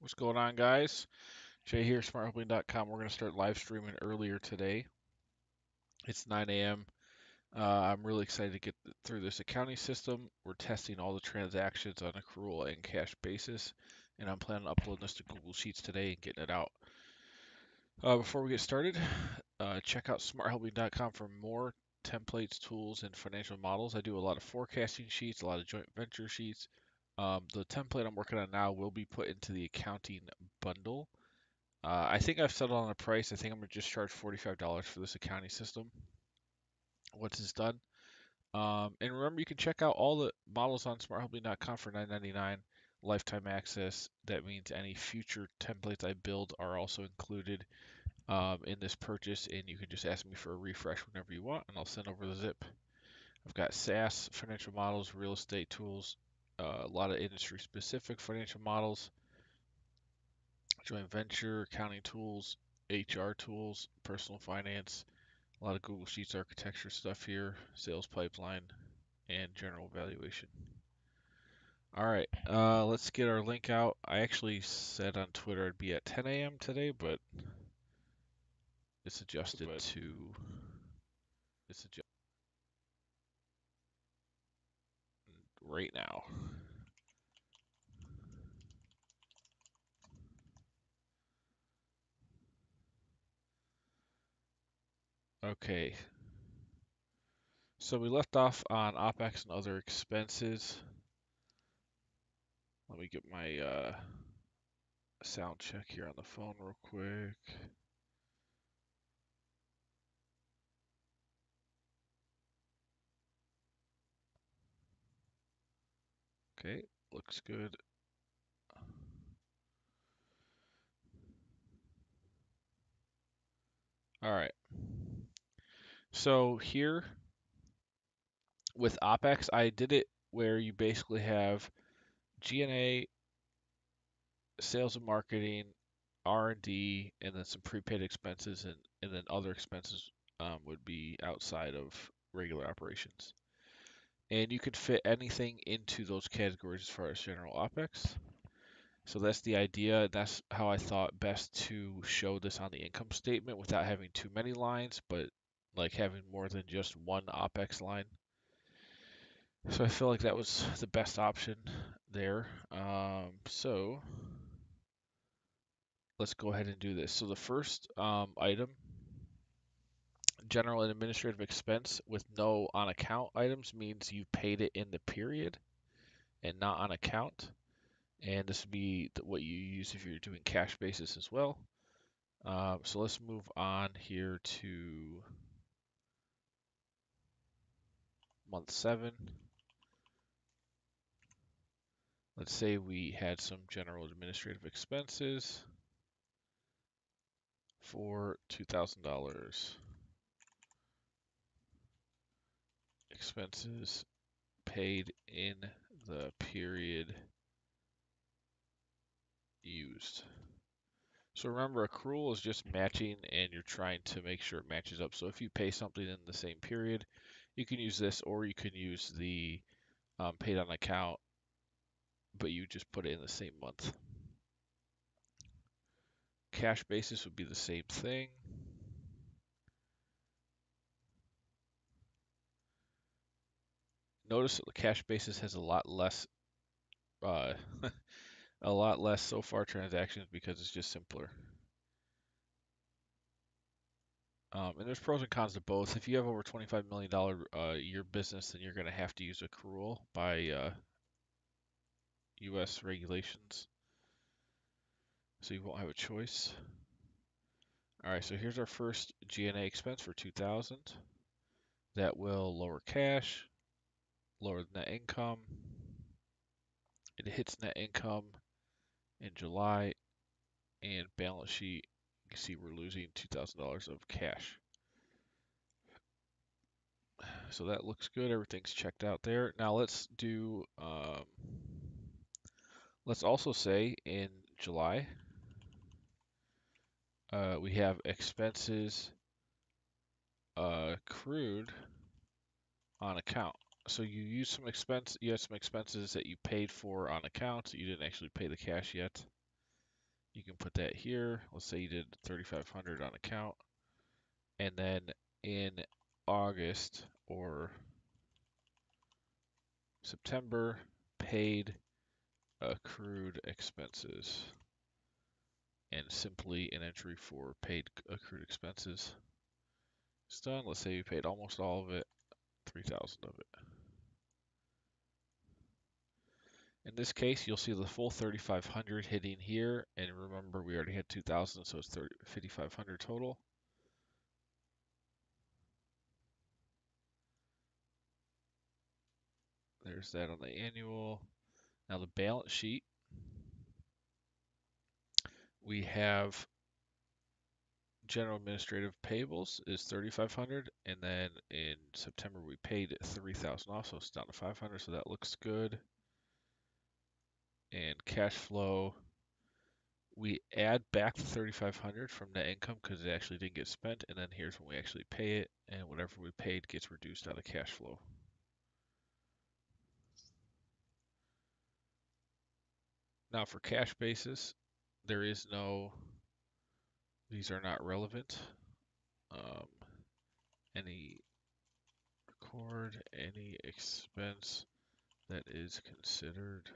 What's going on, guys? Jay here, smarthelping.com. We're going to start live streaming earlier today. It's 9 a.m. I'm really excited to get through this accounting system. We're testing all the transactions on accrual and cash basis, and I'm planning on uploading this to Google Sheets today and getting it out. Before we get started, check out smarthelping.com for more templates, tools, and financial models. I do a lot of forecasting sheets, a lot of joint venture sheets. The template I'm working on now will be put into the accounting bundle. I think I've settled on a price. I think I'm gonna just charge $45 for this accounting system once it's done. And remember, you can check out all the models on smarthelping.com for $9.99 lifetime access. That means any future templates I build are also included in this purchase, and you can just ask me for a refresh whenever you want, and I'll send over the zip. I've got SaaS financial models, real estate tools, a lot of industry-specific financial models, joint venture, accounting tools, HR tools, personal finance, a lot of Google Sheets architecture stuff here, sales pipeline, and general valuation. All right, let's get our link out. I actually said on Twitter it'd be at 10 a.m. today, but it's adjusted to right now. Okay, so we left off on opex and other expenses. Let me get my sound check here on the phone real quick. Okay, looks good. All right. So here with opex, I did it where you basically have G&A, sales and marketing, R&D, and then some prepaid expenses, and then other expenses would be outside of regular operations. And you could fit anything into those categories as far as general opex. So that's the idea. That's how I thought best to show this on the income statement without having too many lines, but like having more than just one opex line. So I feel like that was the best option there. So let's go ahead and do this. So the first item, general and administrative expense with no on account items, means you paid it in the period and not on account. And this would be what you use if you're doing cash basis as well. So let's move on here to month 7. Let's say we had some general administrative expenses for $2,000. Expenses paid in the period used. So remember, accrual is just matching, and you're trying to make sure it matches up. So if you pay something in the same period, you can use this, or you can use the paid on account, but you just put it in the same month. Cash basis would be the same thing. Notice that the cash basis has a lot less, uh, a lot less so far transactions because it's just simpler. And there's pros and cons to both. If you have over $25 million year business, then you're going to have to use accrual by U.S. regulations. So you won't have a choice. All right, so here's our first G&A expense for 2000. That will lower cash, lower the net income. It hits net income in July, and balance sheet, you can see we're losing $2,000 of cash. So that looks good. Everything's checked out there. Now let's do, let's also say in July, we have expenses accrued on account. So you had some expenses that you paid for on account. You didn't actually pay the cash yet. You can put that here. Let's say you did 3,500 on account, and then in August or September, paid accrued expenses, and simply an entry for paid accrued expenses. It's done. Let's say you paid almost all of it, 3,000 of it. In this case, you'll see the full 3,500 hitting here, and remember we already had 2,000, so it's 5,500 total. There's that on the annual. Now the balance sheet, we have general administrative payables is 3,500, and then in September we paid 3,000 off, so it's down to 500, so that looks good. And cash flow, we add back the 3,500 from net income because it actually didn't get spent, and then here's when we actually pay it, and whatever we paid gets reduced out of cash flow. Now for cash basis, there is no, these are not relevant. Any record any expense that is considered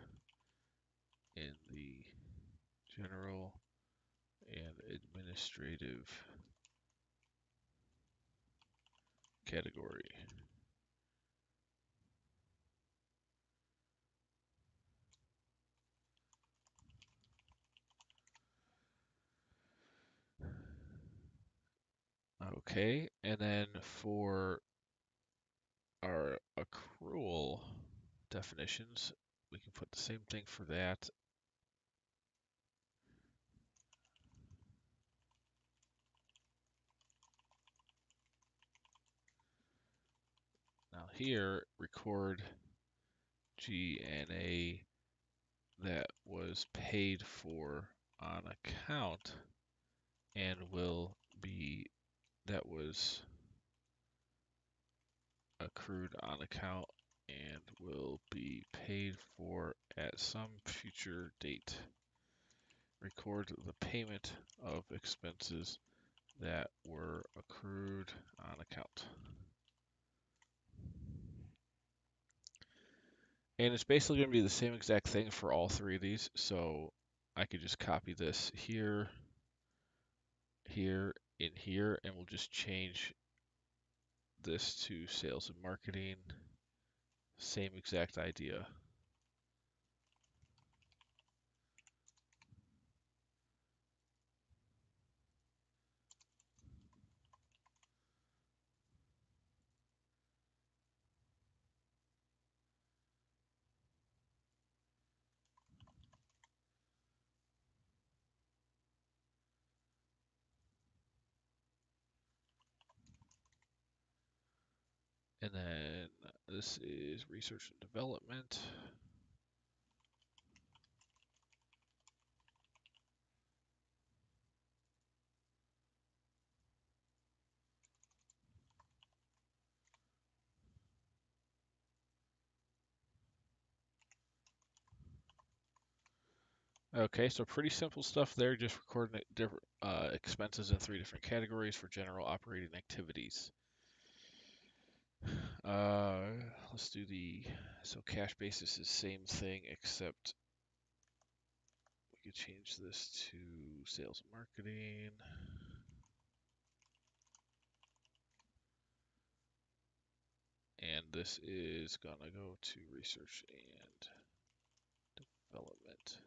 in the general and administrative category. Okay, and then for our accrual definitions, we can put the same thing for that. Now here, record G&A that was paid for on account and will be, that was accrued on account and will be paid for at some future date. Record the payment of expenses that were accrued on account. And it's basically going to be the same exact thing for all three of these. So I could just copy this here, here, in here, and we'll just change this to sales and marketing. Same exact idea. And then this is research and development. Okay, so pretty simple stuff there, just recording different expenses in three different categories for general operating activities. Uh, let's do so cash basis is same thing, except we could change this to sales and marketing. And this is gonna go to research and development.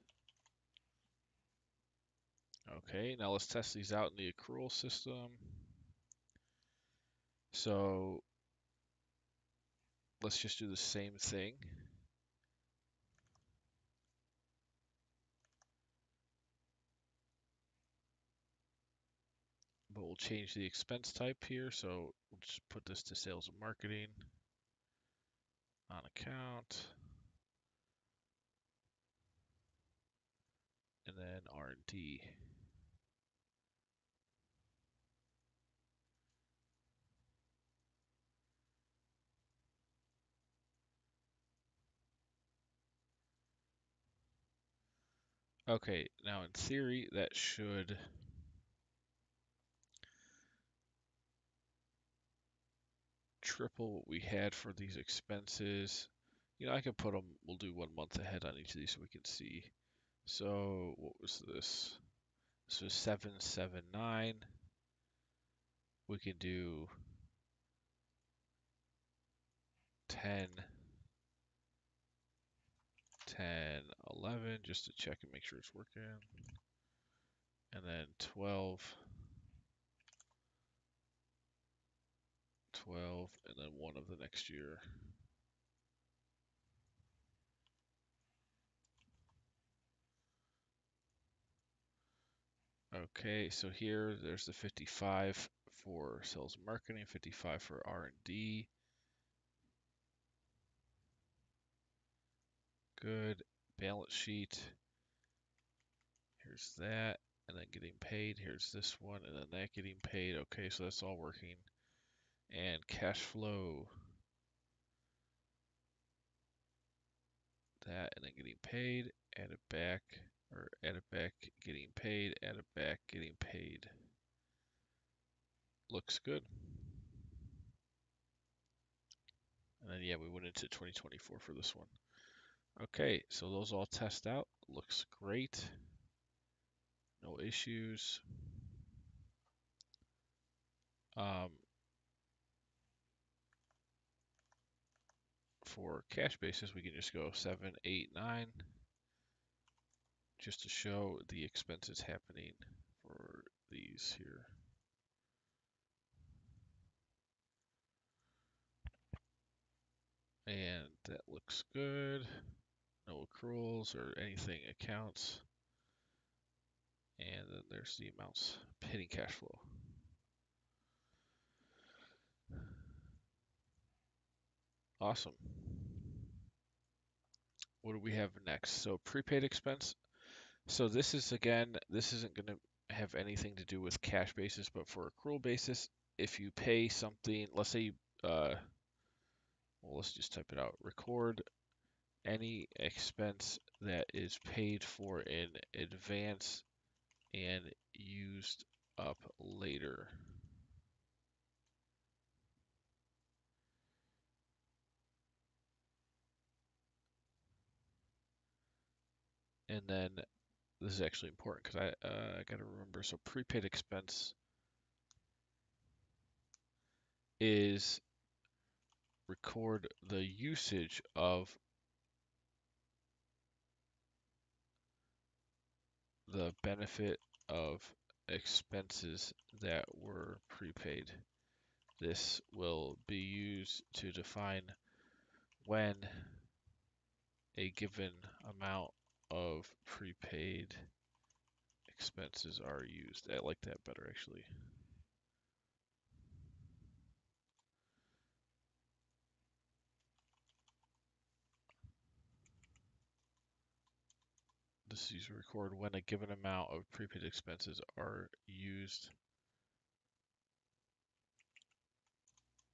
Okay, now let's test these out in the accrual system. So let's just do the same thing. But we'll change the expense type here. So we'll just put this to sales and marketing on account. And then R&D. Okay, now in theory, that should triple what we had for these expenses. You know, I can put them, we'll do 1 month ahead on each of these so we can see. So what was this? This was 779. We can do 10, 10, 11 just to check and make sure it's working. And then 12, 12, and then one of the next year. Okay, so here there's the 55 for sales and marketing, 55 for R&D. Good. Balance sheet. Here's that, and then getting paid. Here's this one, and then that getting paid. Okay, so that's all working. And cash flow. That, and then getting paid. Add it back, or add it back, getting paid. Add it back, getting paid. Looks good. And then, yeah, we went into 2024 for this one. Okay, so those all test out. Looks great. No issues. For cash basis, we can just go 7, 8, 9, just to show the expenses happening for these here. And that looks good. No accruals or anything accounts. And then there's the amounts hitting cash flow. Awesome. What do we have next? So prepaid expense. So this is, again, this isn't going to have anything to do with cash basis, but for accrual basis, if you pay something, let's say, well, let's just type it out. Record any expense that is paid for in advance and used up later. And then this is actually important because I got to remember. So prepaid expense is record the usage of the benefit of expenses that were prepaid. This will be used to define when a given amount of prepaid expenses are used. I like that better actually. This is to record when a given amount of prepaid expenses are used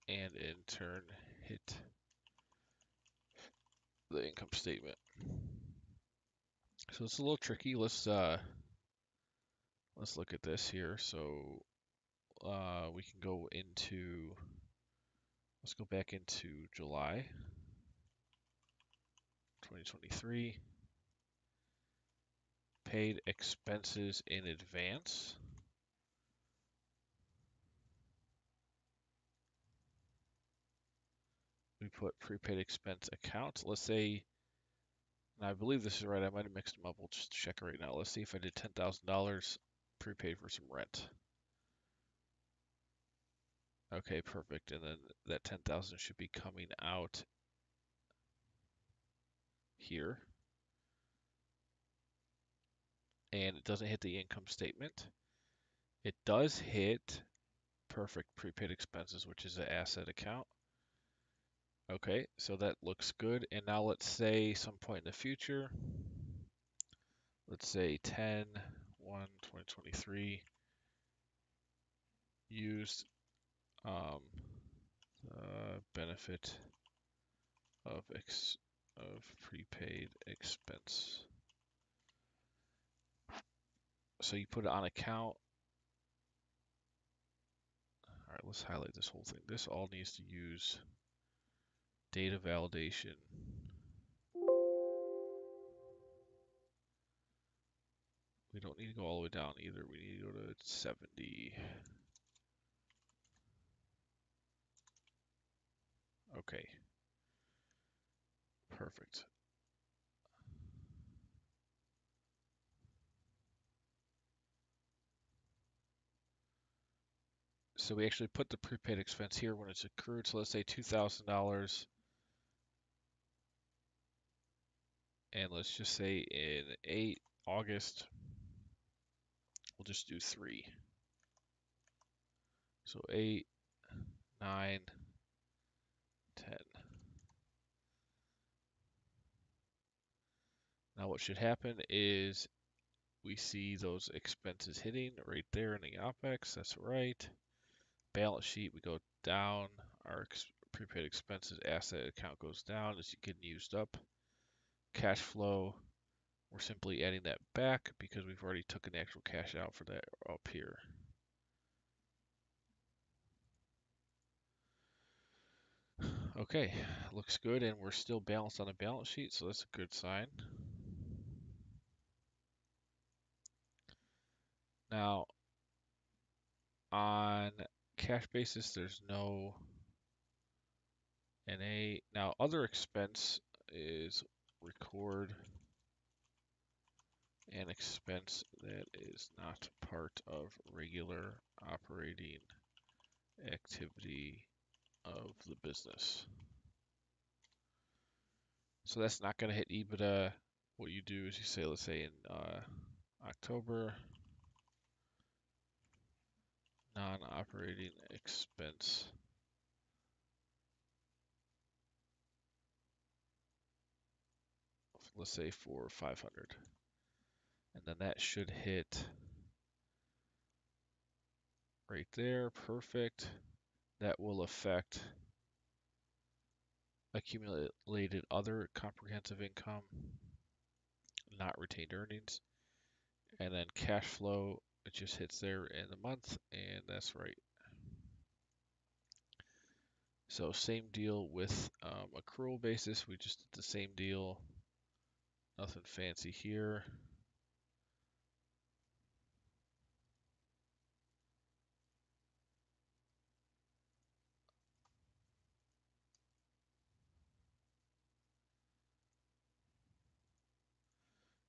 and in turn hit the income statement. So it's a little tricky. Let's look at this here. So we can go into, let's go back into July 2023. Paid expenses in advance. We put prepaid expense account. Let's say, and I believe this is right, I might have mixed them up. We'll just check it right now. Let's see if I did $10,000 prepaid for some rent. Okay, perfect. And then that 10,000 should be coming out here. And it doesn't hit the income statement. It does hit perfect prepaid expenses, which is an asset account. Okay, so that looks good. And now let's say some point in the future, let's say 10/1/2023, used benefit of prepaid expense. So you put it on account. All right, let's highlight this whole thing. This all needs to use data validation. We don't need to go all the way down either. We need to go to 70. Okay, perfect. So we actually put the prepaid expense here when it's accrued. So let's say $2,000. And let's just say in August, we'll just do 3. So 8, 9, 10. Now what should happen is we see those expenses hitting right there in the opex. That's right. Balance sheet, we go down. Our prepaid expenses asset account goes down as you get used up. Cash flow, we're simply adding that back because we've already taken the actual cash out for that up here. Okay, looks good, and we're still balanced on the balance sheet, so that's a good sign. Now, on cash basis, there's no NA. Now, other expense is record an expense that is not part of regular operating activity of the business. So that's not going to hit EBITDA. What you do is you say, let's say in October, non-operating expense. Let's say for 500. And then that should hit right there. Perfect. That will affect accumulated other comprehensive income, not retained earnings. And then cash flow, it just hits there in the month, and that's right. So same deal with accrual basis. We just did the same deal. Nothing fancy here.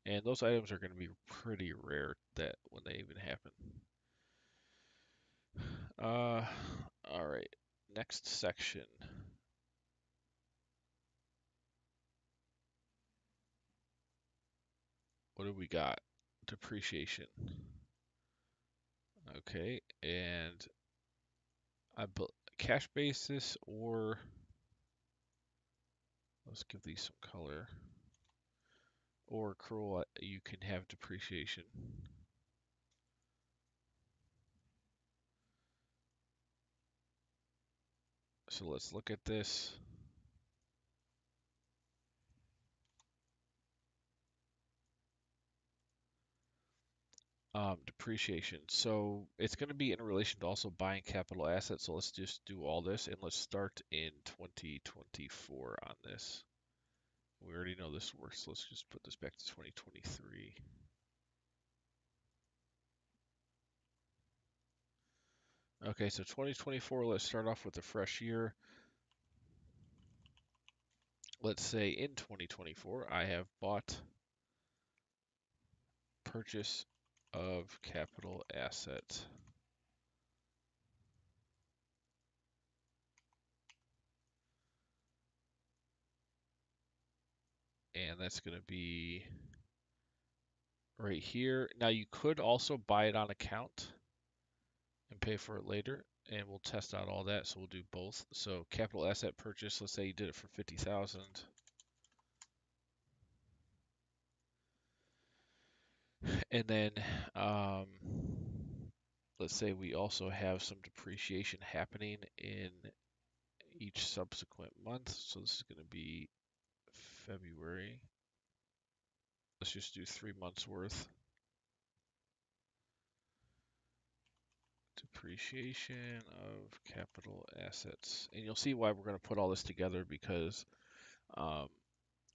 And those items are going to be pretty rare that when they even happen. All right. Next section. What do we got? Depreciation. Okay, and cash basis, or let's give these some color. Or accrual, you can have depreciation. So let's look at this. Depreciation. So it's going to be in relation to also buying capital assets. So let's just do all this, and let's start in 2024 on this. We already know this works. So let's just put this back to 2023. Okay, so 2024, let's start off with a fresh year. Let's say in 2024, I have bought purchase of capital asset. And that's going to be right here. Now you could also buy it on account and pay for it later, and we'll test out all that. So we'll do both. So capital asset purchase, let's say you did it for 50,000. And then let's say we also have some depreciation happening in each subsequent month. So this is going to be February. Let's just do 3 months worth. Depreciation of capital assets. And you'll see why we're going to put all this together because um,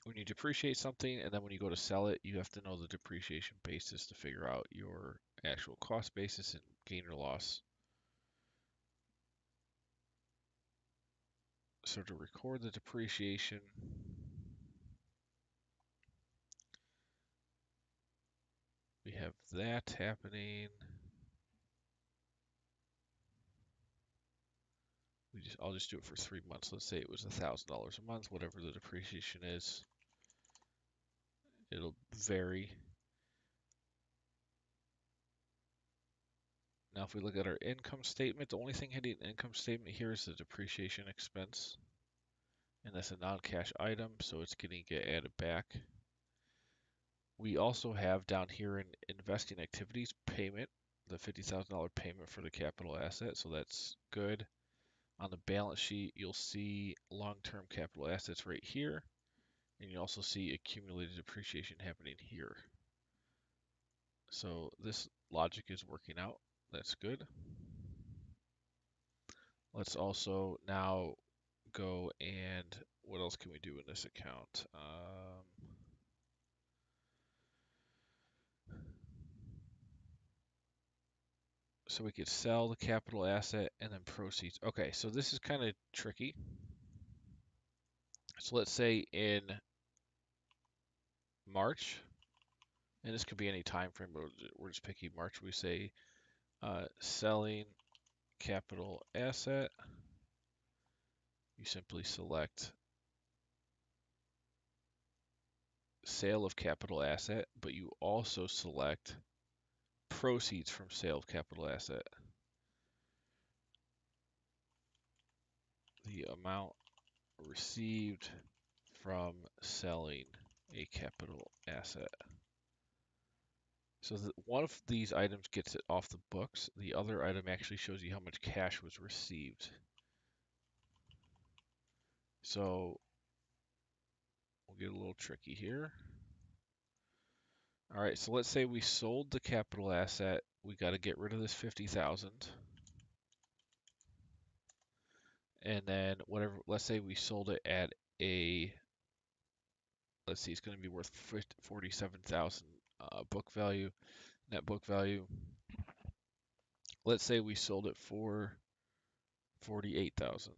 when you depreciate something and then when you go to sell it, you have to know the depreciation basis to figure out your actual cost basis and gain or loss. So to record the depreciation, we have that happening. I'll just do it for 3 months. Let's say it was $1,000 a month, whatever the depreciation is. It'll vary. Now, if we look at our income statement, the only thing hitting the income statement here is the depreciation expense. And that's a non-cash item, so it's going to get added back. We also have down here in investing activities payment, the $50,000 payment for the capital asset, so that's good. On the balance sheet, you'll see long-term capital assets right here, and you also see accumulated depreciation happening here. So this logic is working out. That's good. Let's also now go and what else can we do in this account? So we could sell the capital asset and then proceeds. Okay, so this is kind of tricky. So let's say in March, and this could be any time frame, but we're just picking March. We say selling capital asset. You simply select sale of capital asset, but you also select proceeds from sale of capital asset. The amount received from selling a capital asset. So one of these items gets it off the books. The other item actually shows you how much cash was received. So we'll get a little tricky here. All right, so let's say we sold the capital asset. We got to get rid of this 50,000. And then whatever, let's say we sold it at a, let's see, it's going to be worth 47,000 book value, net book value. Let's say we sold it for 48,000.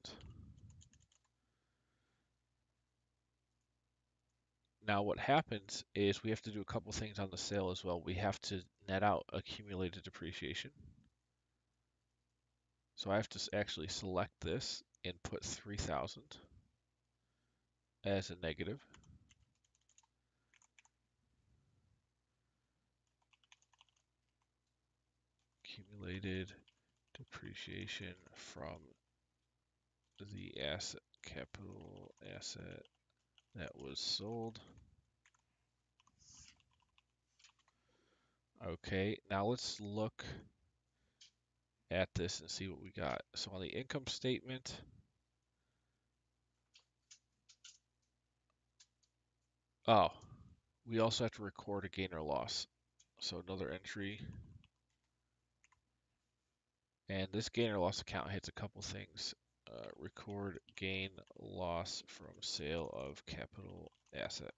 Now what happens is we have to do a couple things on the sale as well. We have to net out accumulated depreciation. So I have to actually select this and put 3,000 as a negative. Accumulated depreciation from the asset, capital asset that was sold. Okay, now let's look at this and see what we got. So on the income statement, oh, we also have to record a gain or loss. So another entry. And this gain or loss account hits a couple things. Record gain loss from sale of capital asset.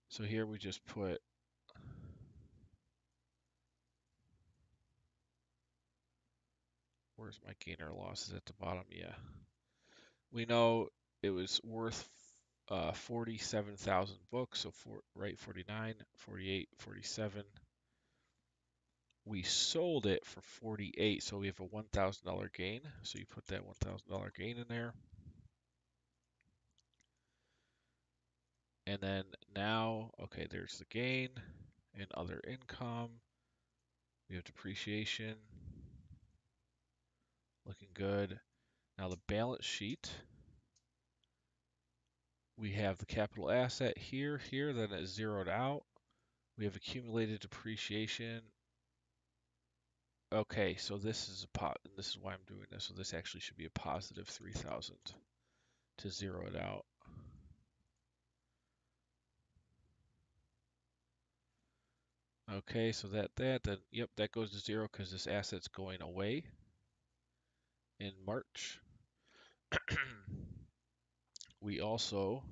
So here we just put where's my gain or loss? Is at the bottom? Yeah. We know it was worth 47,000 books, so right 49, 48, 47. We sold it for 48, so we have a $1,000 gain. So you put that $1,000 gain in there. And then now, okay, there's the gain and other income. We have depreciation. Looking good. Now the balance sheet. We have the capital asset here, then it's zeroed out. We have accumulated depreciation. Okay, so this is this is why I'm doing this. So this actually should be a positive 3,000 to zero it out. Okay, so then, yep, that goes to zero because this asset's going away in March. We also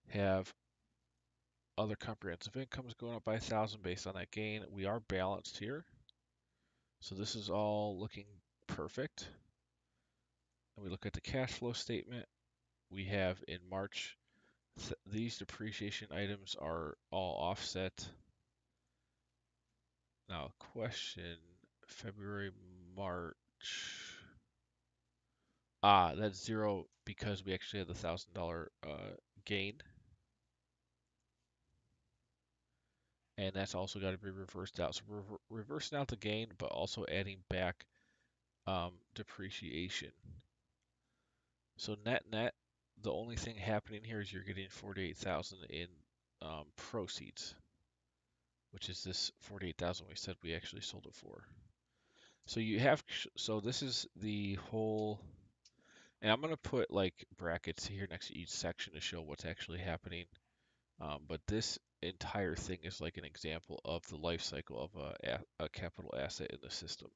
have other comprehensive incomes going up by 1,000 based on that gain. We are balanced here. So this is all looking perfect. And we look at the cash flow statement. We have in March, these depreciation items are all offset. Now, question, February, March. That's zero because we actually had the $1,000 gain. And that's also got to be reversed out. So we're reversing out the gain, but also adding back depreciation. So net, the only thing happening here is you're getting 48,000 in proceeds, which is this 48,000 we said we actually sold it for. So you have, so this is the whole, and I'm going to put like brackets here next to each section to show what's actually happening. But this entire thing is like an example of the life cycle of a capital asset in the system.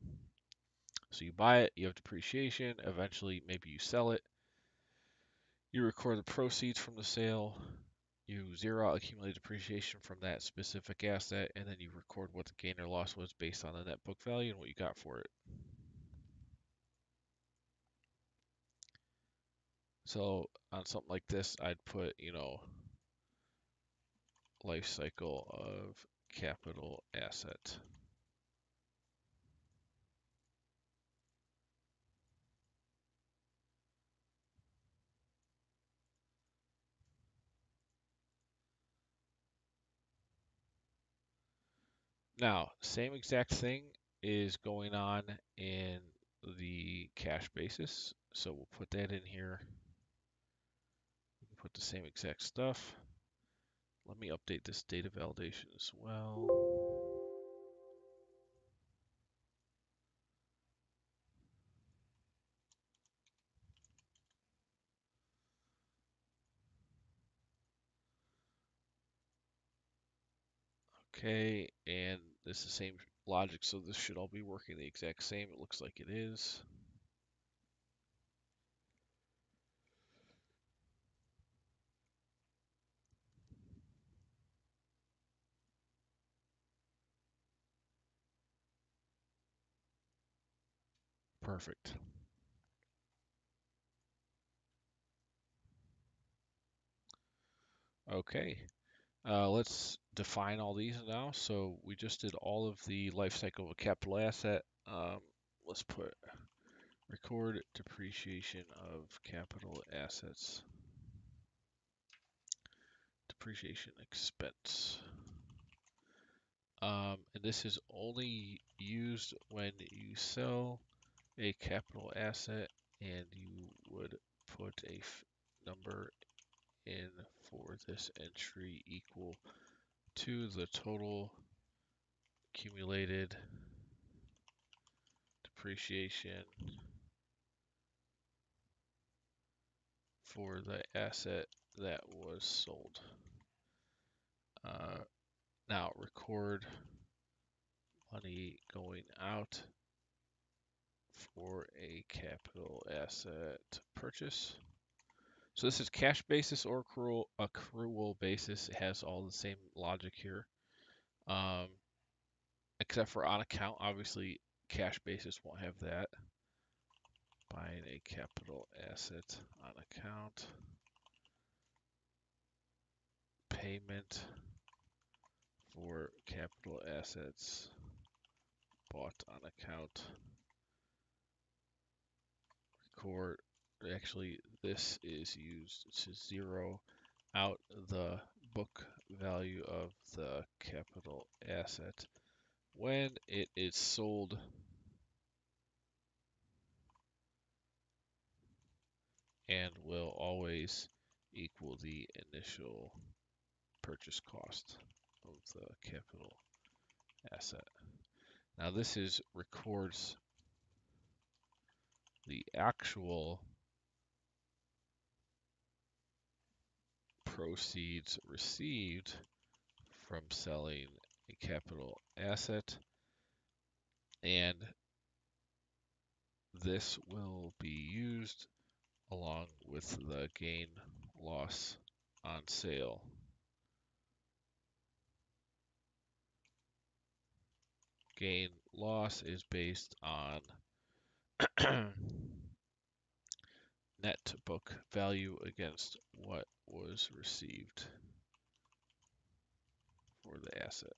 So you buy it, you have depreciation, eventually maybe you sell it, you record the proceeds from the sale, you zero out accumulated depreciation from that specific asset, and then you record what the gain or loss was based on the net book value and what you got for it. So on something like this, I'd put, life cycle of capital asset. Now, same exact thing is going on in the cash basis. So we'll put that in here. We can put the same exact stuff. Let me update this data validation as well. Okay, and this is the same logic, so this should all be working the exact same. It looks like it is. Perfect. Okay, let's define all these now. So we just did all of the life cycle of a capital asset. Let's put record depreciation of capital assets. Depreciation expense. And this is only used when you sell a capital asset and you would put a number in for this entry equal to the total accumulated depreciation for the asset that was sold. Now record money going out for a capital asset purchase. So this is cash basis or accrual basis. It has all the same logic here, except for on account. Obviously, cash basis won't have that. Buying a capital asset on account. Payment for capital assets bought on account. Record. Actually, this is used to zero out the book value of the capital asset when it is sold and will always equal the initial purchase cost of the capital asset. Now this is records the actual proceeds received from selling a capital asset, and this will be used along with the gain loss on sale. Gain loss is based on net book value against what was received for the asset.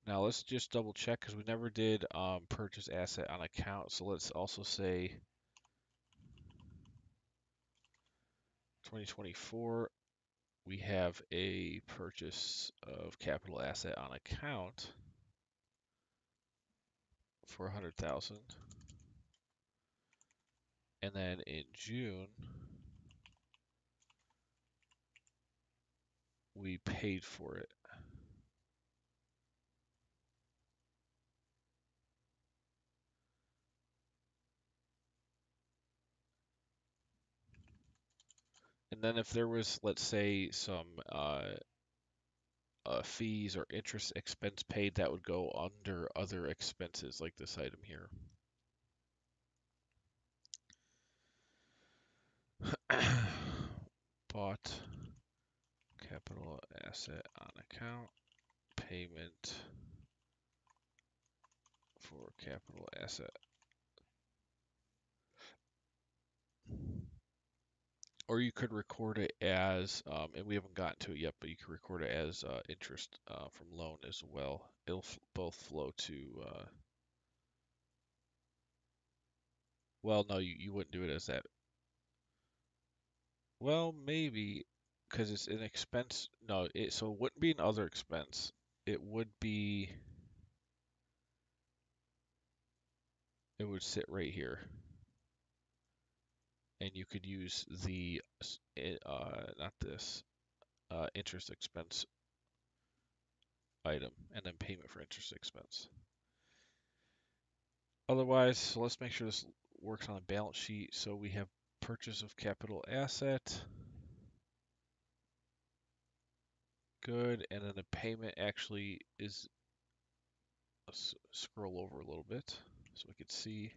Now let's just double check because we never did purchase asset on account. So let's also say 2024, we have a purchase of capital asset on account for 100,000. And then in June, we paid for it. And then if there was, let's say, some fees or interest expense paid, that would go under other expenses, like this item here. Bought capital asset on account, payment for capital asset. Or you could record it as, and we haven't gotten to it yet, but you could record it as interest from loan as well. It'll both flow to, well, no, you wouldn't do it as that. Well, maybe, because it's an expense. No, so it wouldn't be an other expense. It would be, it would sit right here. And you could use the, not this, interest expense item, and then payment for interest expense. Otherwise, so let's make sure this works on a balance sheet. So we have purchase of capital asset. Good. And then the payment actually is, let's scroll over a little bit so we could see.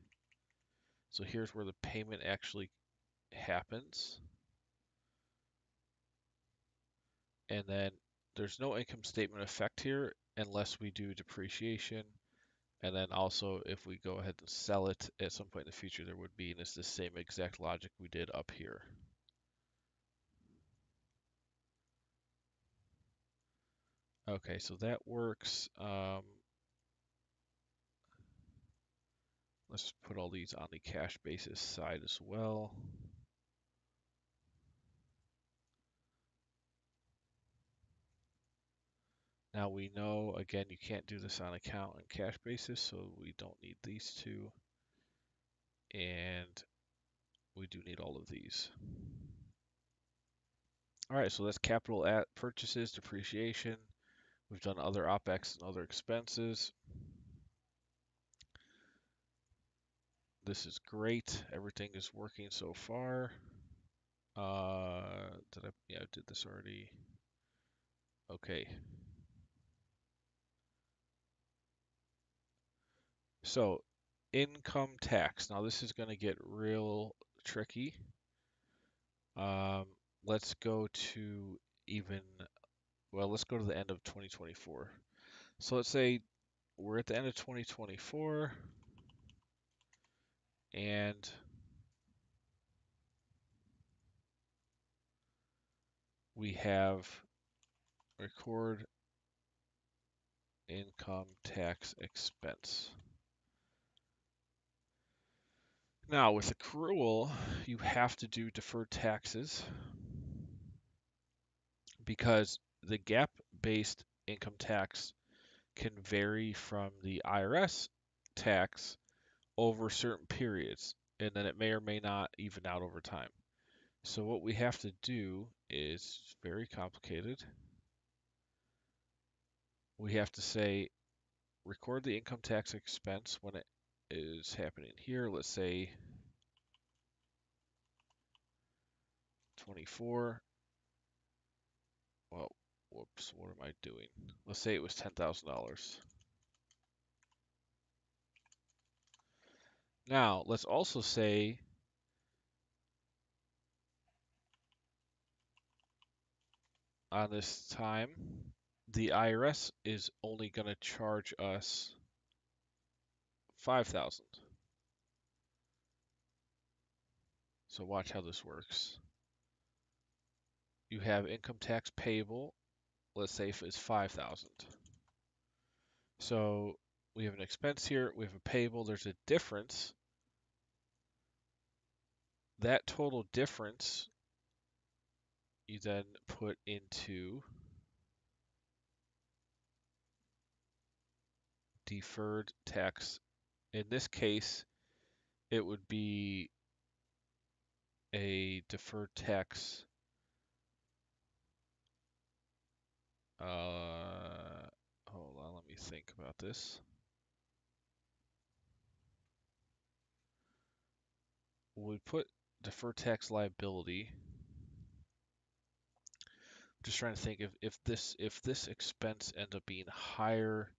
So here's where the payment actually happens. And then there's no income statement effect here unless we do depreciation. And then also if we go ahead and sell it at some point in the future, there would be, and it's the same exact logic we did up here. Okay, so that works. Let's put all these on the cash basis side as well. Now we know, again, you can't do this on account and cash basis, so we don't need these two. And we do need all of these. All right, so that's capital at purchases, depreciation. We've done other opex and other expenses. This is great. Everything is working so far. Yeah, I did this already. Okay. So, income tax. Now this is going to get real tricky. Let's go to let's go to the end of 2024. So let's say we're at the end of 2024 and we have record income tax expense. Now with accrual, you have to do deferred taxes because the GAAP-based income tax can vary from the IRS tax over certain periods, and then it may or may not even out over time. So what we have to do is very complicated. We have to say record the income tax expense when it is happening here. Let's say 24, well, whoops, what am I doing? Let's say it was $10,000. Now, let's also say on this time, the IRS is only going to charge us 5,000. So watch how this works. You have income tax payable, let's say if it's 5,000. So we have an expense here, we have a payable, there's a difference. That total difference you then put into deferred tax. In this case, it would be a deferred tax. Hold on, let me think about this. We put deferred tax liability. Just trying to think if this expense ends up being higher.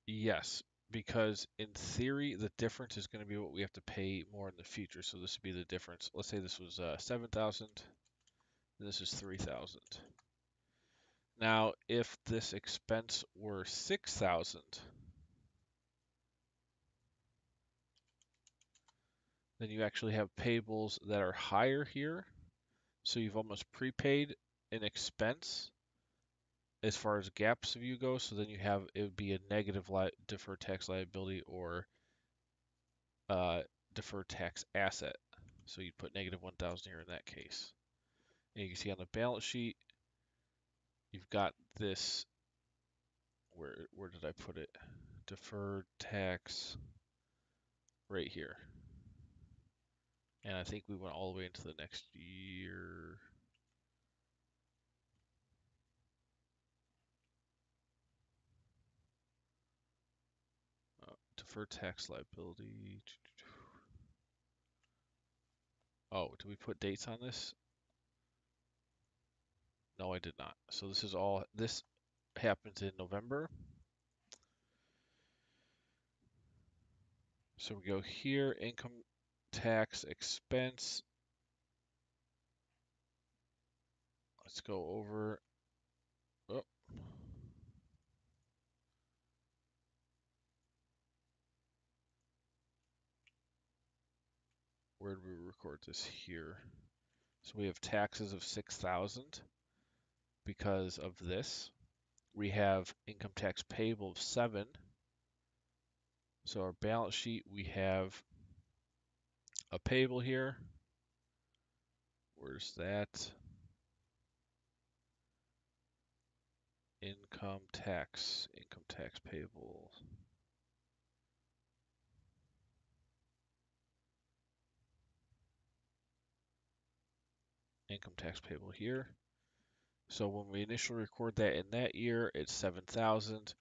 Yes, because in theory the difference is going to be what we have to pay more in the future. So this would be the difference. Let's say this was 7,000, and this is 3,000. Now, if this expense were 6,000, then you actually have payables that are higher here. So you've almost prepaid an expense as far as gaps view goes. So then it would be a negative deferred tax liability or deferred tax asset. So you'd put negative 1,000 here in that case. And you can see on the balance sheet, you've got this. Where did I put it? Deferred tax right here. And I think we went all the way into the next year. Deferred tax liability. Oh, did we put dates on this? No, I did not. So this happens in November. So we go here, income tax expense. Let's go over. Oh, where did we record this here? So we have taxes of 6,000 because of this. We have income tax payable of 7. So our balance sheet, we have a payable here. Where's that? Income tax payable. Income tax payable here. So when we initially record that in that year, it's 7,000,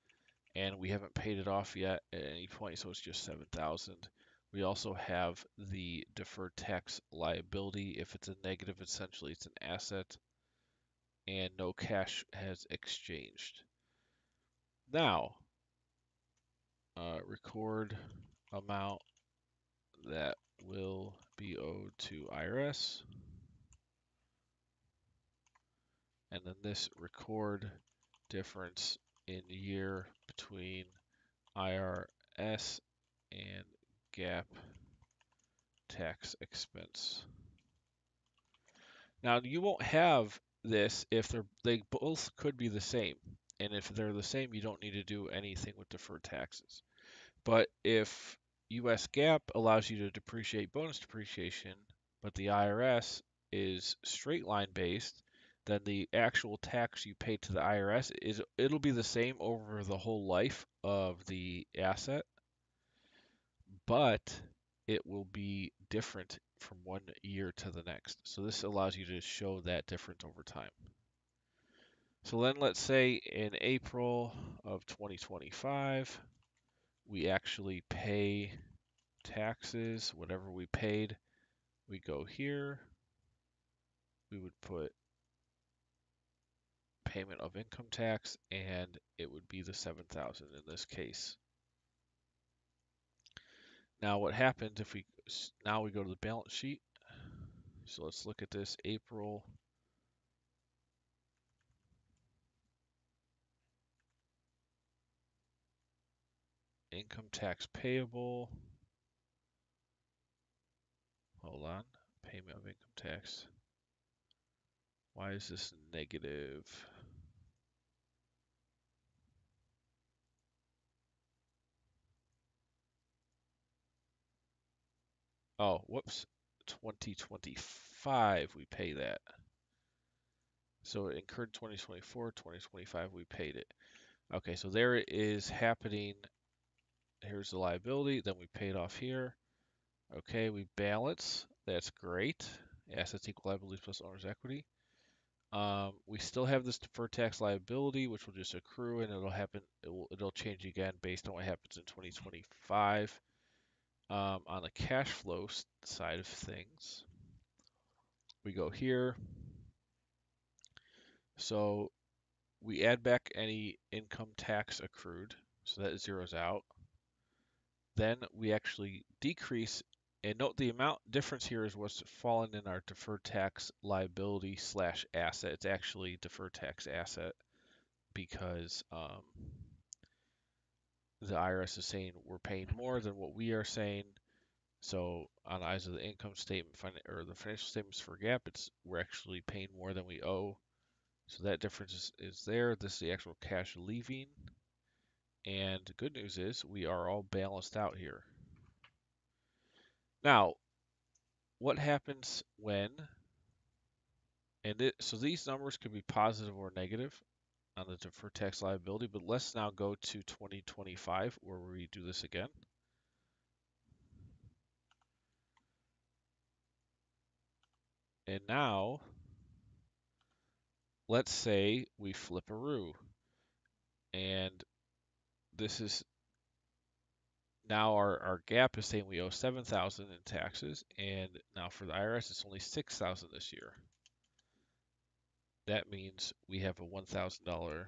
and we haven't paid it off yet at any point, so it's just 7,000. We also have the deferred tax liability. If it's a negative, essentially it's an asset, and no cash has exchanged. Now, record amount that will be owed to IRS. And then this record difference in year between IRS and GAAP tax expense. Now you won't have this if they both could be the same. And if they're the same, you don't need to do anything with deferred taxes. But if US GAAP allows you to depreciate bonus depreciation, but the IRS is straight line based, then the actual tax you pay to the IRS it'll be the same over the whole life of the asset, but it will be different from one year to the next. So this allows you to show that difference over time. So then let's say in April of 2025, we actually pay taxes, whatever we paid, we go here, we would put payment of income tax, and it would be the 7,000 in this case. Now what happens if now we go to the balance sheet. So let's look at this April. Income tax payable. Hold on. Payment of income tax. Why is this negative? Oh, whoops. 2025 we pay that. So it incurred 2024, 2025 we paid it. Okay, so there it is happening. Here's the liability, then we paid off here. Okay, we balance. That's great. Assets equal liabilities plus owner's equity. We still have this deferred tax liability, which will just accrue, and it'll happen. It'll change again based on what happens in 2025. On the cash flow side of things, we go here. So we add back any income tax accrued, so that zeroes out. Then we actually decrease, and note the amount difference here is what's fallen in our deferred tax liability slash asset. It's actually deferred tax asset because the IRS is saying we're paying more than what we are saying. So on the eyes of the income statement or the financial statements for GAAP, we're actually paying more than we owe. So that difference is there. This is the actual cash leaving. And the good news is we are all balanced out here. Now, what happens when, so these numbers could be positive or negative on the deferred tax liability, but let's now go to 2025 where we do this again. And now, let's say we flip a roux, and this is now our GAAP is saying we owe 7,000 in taxes, and now for the IRS it's only 6,000 this year. That means we have a $1,000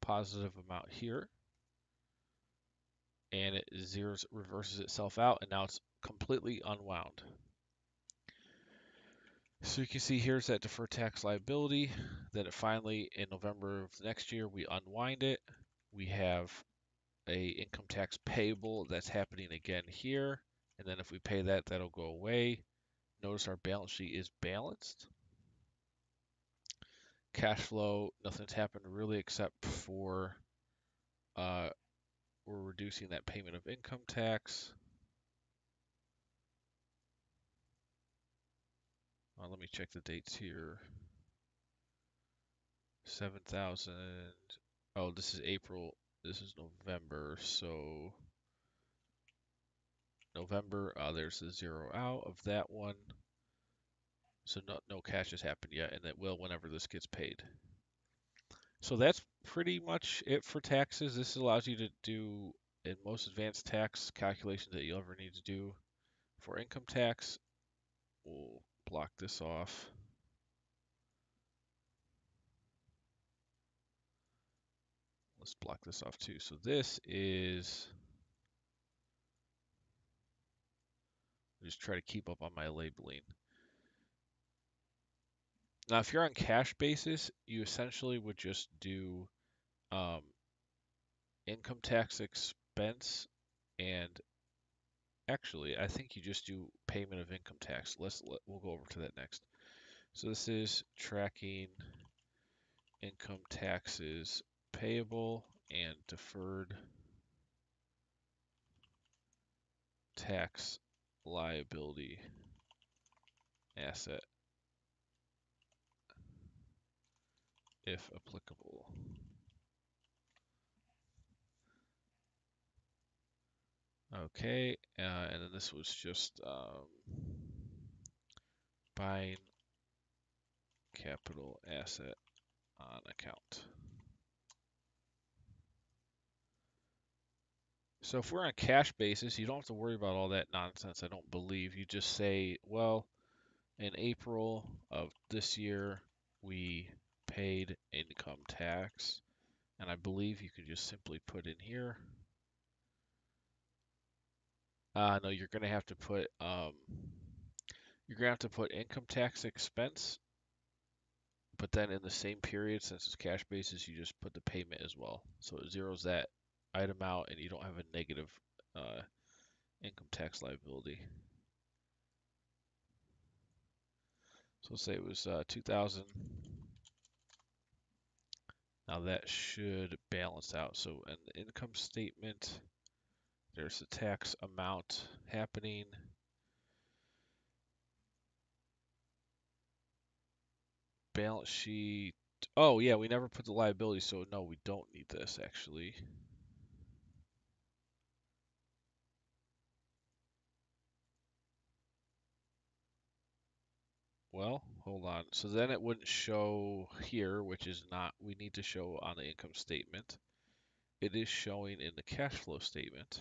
positive amount here, and it reverses itself out, and now it's completely unwound. So you can see here's that deferred tax liability. Then it finally, in November of next year, we unwind it. We have a income tax payable that's happening again here. And then if we pay that, that'll go away. Notice our balance sheet is balanced. Cash flow, nothing's happened really except for we're reducing that payment of income tax. Let me check the dates here. 7,000. Oh, this is April. This is November. So November, there's the zero out of that one. So no cash has happened yet, and it will whenever this gets paid. So that's pretty much it for taxes. This allows you to do in most advanced tax calculations that you'll ever need to do. For income tax, we'll block this off. Let's block this off too. So this is, just try to keep up on my labeling. Now, if you're on cash basis, you essentially would just do income tax expense, and actually, I think you just do payment of income tax. We'll go over to that next. So this is tracking income taxes payable and deferred tax liability asset, if applicable. Okay, and then this was just buying capital asset on account. So if we're on cash basis, you don't have to worry about all that nonsense, I don't believe. You just say, well, In April of this year, we paid income tax, and I believe you could just simply put in here. No, you're gonna have to put income tax expense, but then in the same period, since it's cash basis, you just put the payment as well. So it zeroes that item out, and you don't have a negative uh, income tax liability. So let's say it was 2000. Now that should balance out. So in the income statement, there's the tax amount happening. Balance sheet. Oh yeah, we never put the liability, so no, we don't need this actually. Well, hold on. So then it wouldn't show here, which is not, we need to show on the income statement. It is showing in the cash flow statement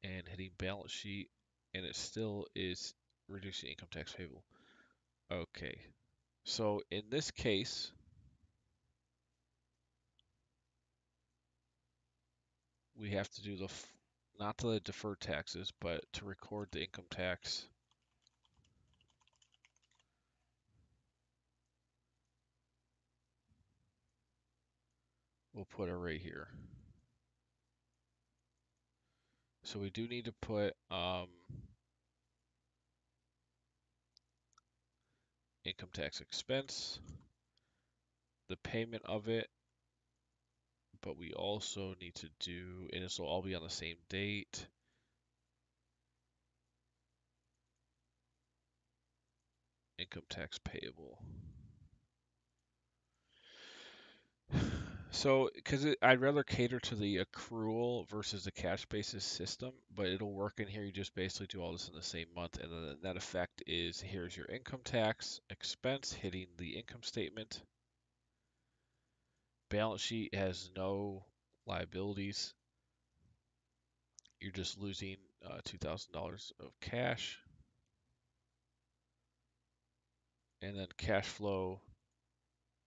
and hitting balance sheet, and it still is reducing income tax payable. Okay, so in this case, we have to do not the deferred taxes, but to record the income tax. We'll put it right here. So we do need to put income tax expense, the payment of it, but we also need to do, and this will all be on the same date, income tax payable. So, because I'd rather cater to the accrual versus the cash basis system, but it'll work in here. You just basically do all this in the same month, and then the net effect is here's your income tax expense hitting the income statement. Balance sheet has no liabilities. You're just losing $2,000 of cash. And then cash flow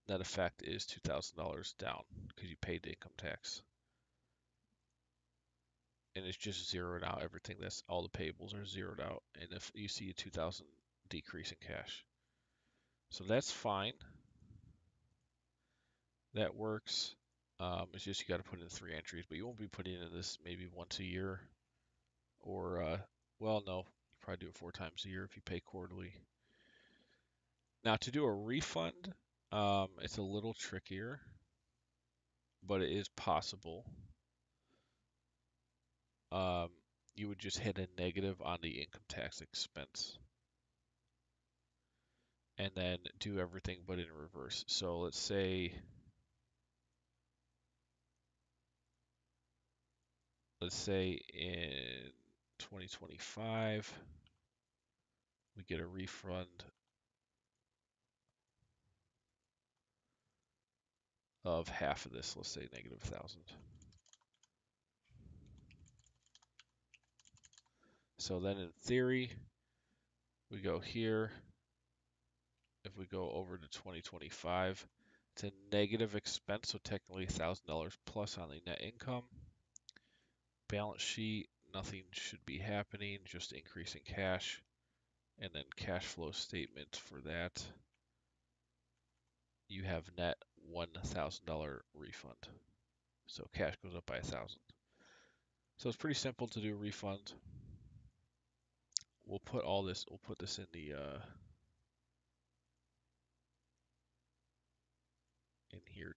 net effect is $2,000 down because you paid the income tax. And it's just zeroed out everything. That's all the payables are zeroed out. And if you see a 2,000 decrease in cash. So that's fine. That works. It's just you got to put in 3 entries, but you won't be putting in this maybe once a year or, well, no, you probably do it 4 times a year if you pay quarterly. Now to do a refund, it's a little trickier, but it is possible. You would just hit a negative on the income tax expense and then do everything but in reverse. So let's say in 2025 we get a refund of half of this, let's say negative 1,000. So then in theory, we go here. If we go over to 2025, it's a negative expense, so technically $1,000 plus on the net income. Balance sheet, nothing should be happening, just increasing cash. And then cash flow statement for that, you have net $1,000 refund. So cash goes up by 1,000. So it's pretty simple to do a refund. We'll put this in the in here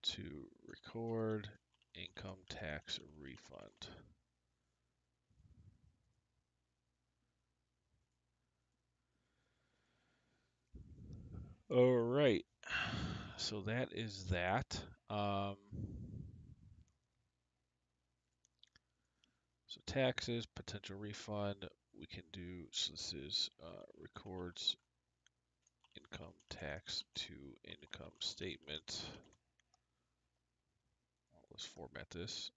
to record income tax refund. All right, so that is that. So taxes, potential refund, we can do, so this is records income tax to income statement. Let's format this.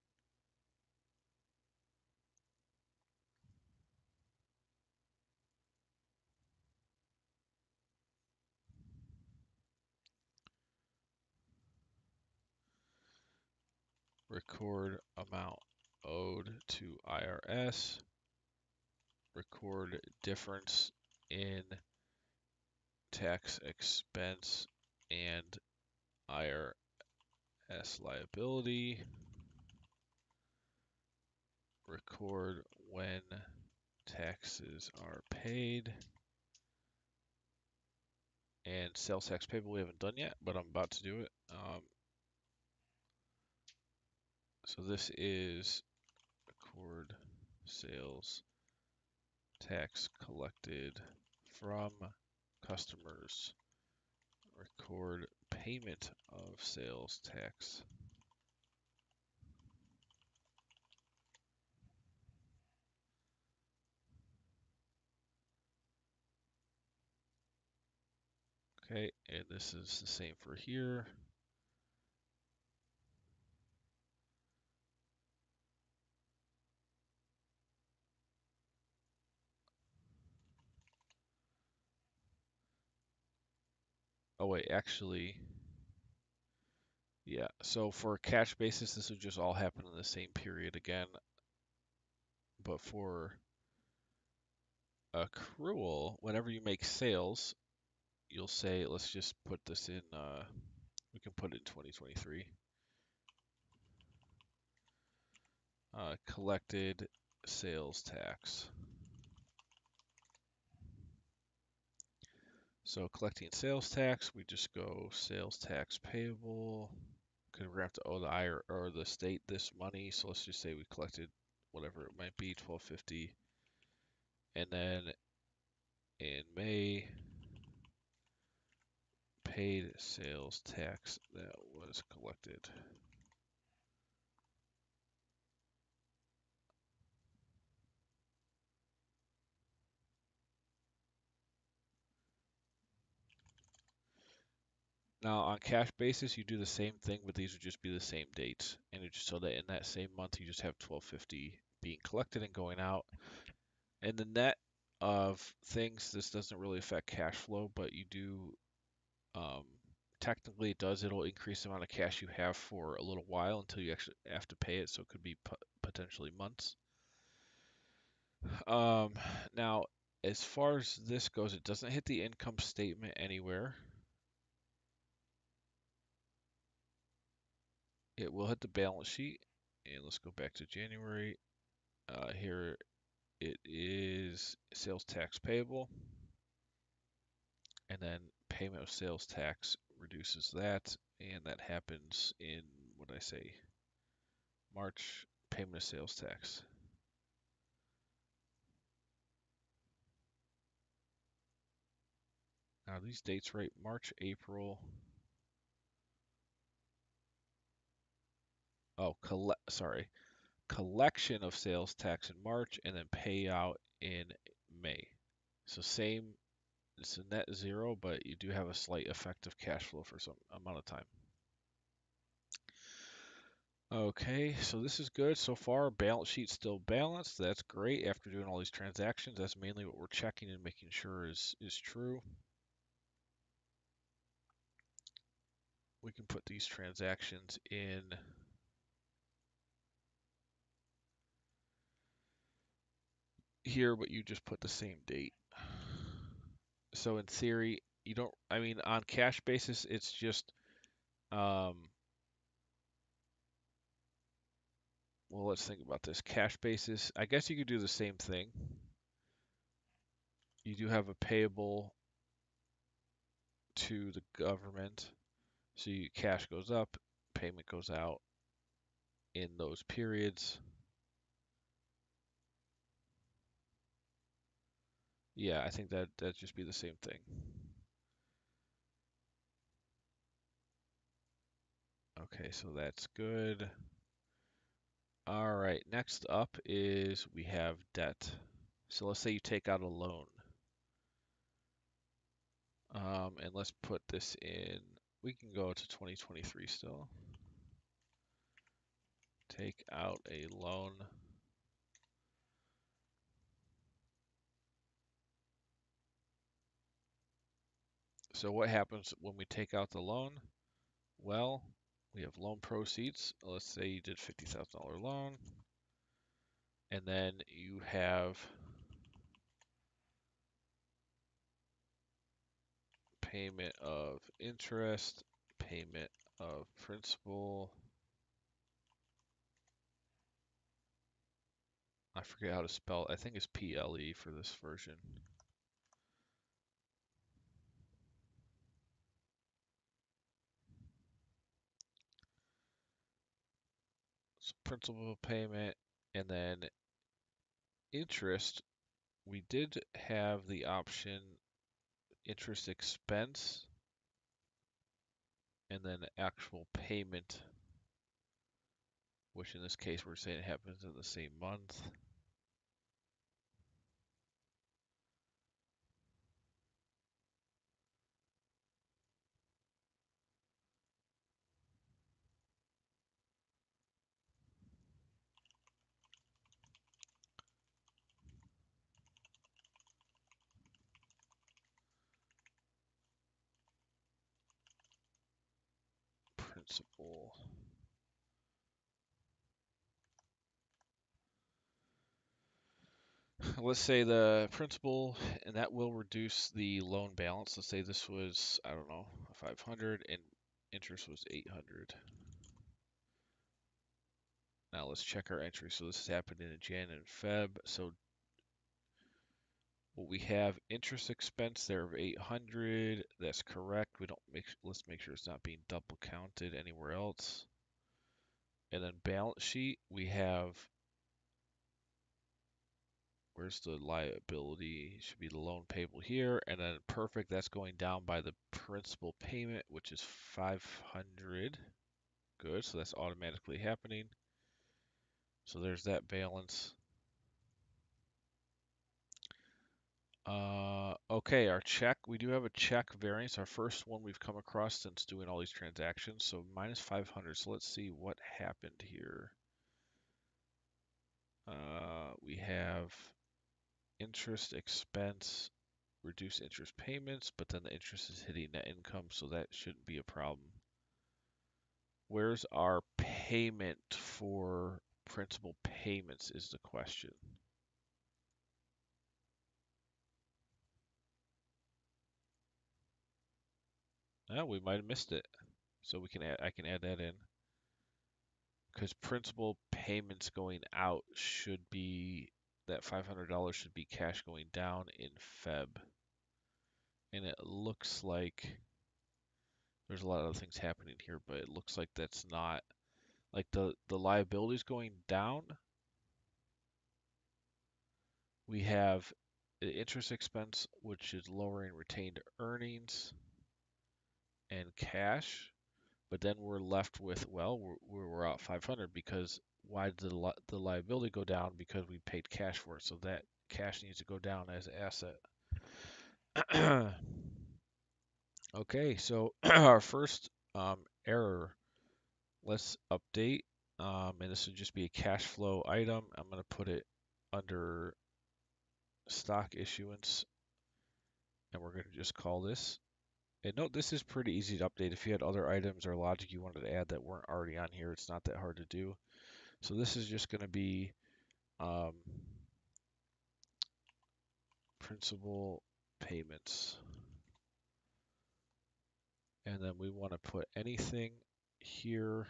record amount owed to IRS, record difference in tax expense and IRS liability, record when taxes are paid, and sales tax payable we haven't done yet, but I'm about to do it. So this is record sales tax collected from customers, record payment of sales tax. Okay, and this is the same for here. Oh wait, actually, yeah, so for a cash basis, this would just all happen in the same period again. But for accrual, whenever you make sales, you'll say, let's just put this in, we can put it in 2023. Collected sales tax. So collecting sales tax, we just go sales tax payable. Because we're going to have to owe the IR or the state this money, so let's just say we collected whatever it might be, 1250, and then in May, paid sales tax that was collected. Now on cash basis, you do the same thing, but these would just be the same dates, and it just so that in that same month you just have 1250 being collected and going out. And the net of things, this doesn't really affect cash flow, but you do, technically it does. It'll increase the amount of cash you have for a little while until you actually have to pay it, so it could be potentially months. Now, as far as this goes, it doesn't hit the income statement anywhere. It will hit the balance sheet. And let's go back to January. Here it is sales tax payable. And then payment of sales tax reduces that. And that happens in, what did I say? March, payment of sales tax. Now these dates right, March, April. Oh, sorry. Collection of sales tax in March and then payout in May. So same, it's a net zero, but you do have a slight effective cash flow for some amount of time. Okay, so this is good so far. Balance sheet still balanced. That's great after doing all these transactions. That's mainly what we're checking and making sure is true. We can put these transactions in here, but you just put the same date. So in theory, you don't, I mean, on cash basis, it's just, well, let's think about this. Cash basis, I guess you could do the same thing. You do have a payable to the government. So cash goes up, payment goes out in those periods. Yeah, I think that'd just be the same thing. Okay, so that's good. All right, next up is we have debt. So let's say you take out a loan. And let's put this in, we can go to 2023 still. Take out a loan. So what happens when we take out the loan? Well, We have loan proceeds. Let's say you did $50,000 loan. And then you have payment of interest, payment of principal. I forget how to spell it. I think it's PLE for this version. So principal payment, and then interest. We did have the option interest expense, and then actual payment, which in this case we're saying it happens in the same month. Principal. Let's say the principal, and that will reduce the loan balance. Let's say this was, I don't know, 500 and interest was 800. Now let's check our entry. So this has happened in Jan and Feb. So what we have interest expense there of 800. That's correct. Let's make sure it's not being double counted anywhere else. And then balance sheet, we have, where's the liability? It should be the loan payable here. And then perfect, that's going down by the principal payment, which is 500. Good, so that's automatically happening. So there's that balance. Okay, our check, we do have a check variance, our first one we've come across since doing all these transactions. So minus 500. So let's see what happened here. We have interest expense, reduce interest payments, but then the interest is hitting net income, so that shouldn't be a problem. Where's our payment for principal payments is the question. Oh, we might have missed it. So I can add that in. Because principal payments going out should be, that $500 should be cash going down in Feb. And it looks like there's a lot of other things happening here, but it looks like that's not, like the liabilities going down. We have the interest expense, which is lowering retained earnings and cash. But then we're left with, well, we're out 500 because why did the liability go down? Because we paid cash for it. So that cash needs to go down as an asset. Okay, so our first error, let's update. And this would just be a cash flow item. I'm going to put it under stock issuance, and we're going to just call this. And note, this is pretty easy to update. If you had other items or logic you wanted to add that weren't already on here, it's not that hard to do. So this is just going to be principal payments. And then we want to put anything here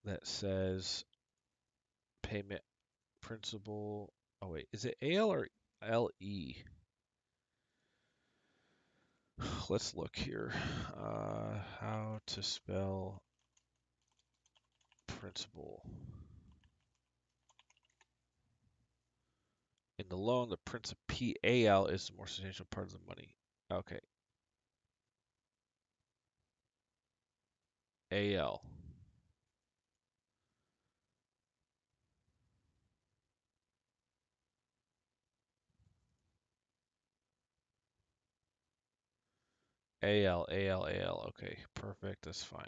that says payment principal. Oh wait, is it AL or LE? Let's look here. How to spell principal. In the loan, the principal PAL is the more substantial part of the money. Okay. AL. AL, AL, AL. Okay, perfect. That's fine.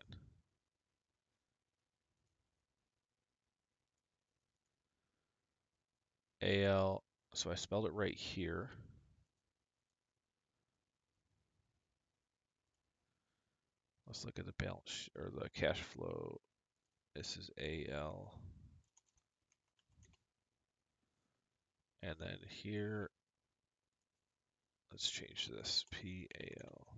AL. So I spelled it right here. Let's look at the balance or the cash flow. This is AL. And then here, let's change this PAL.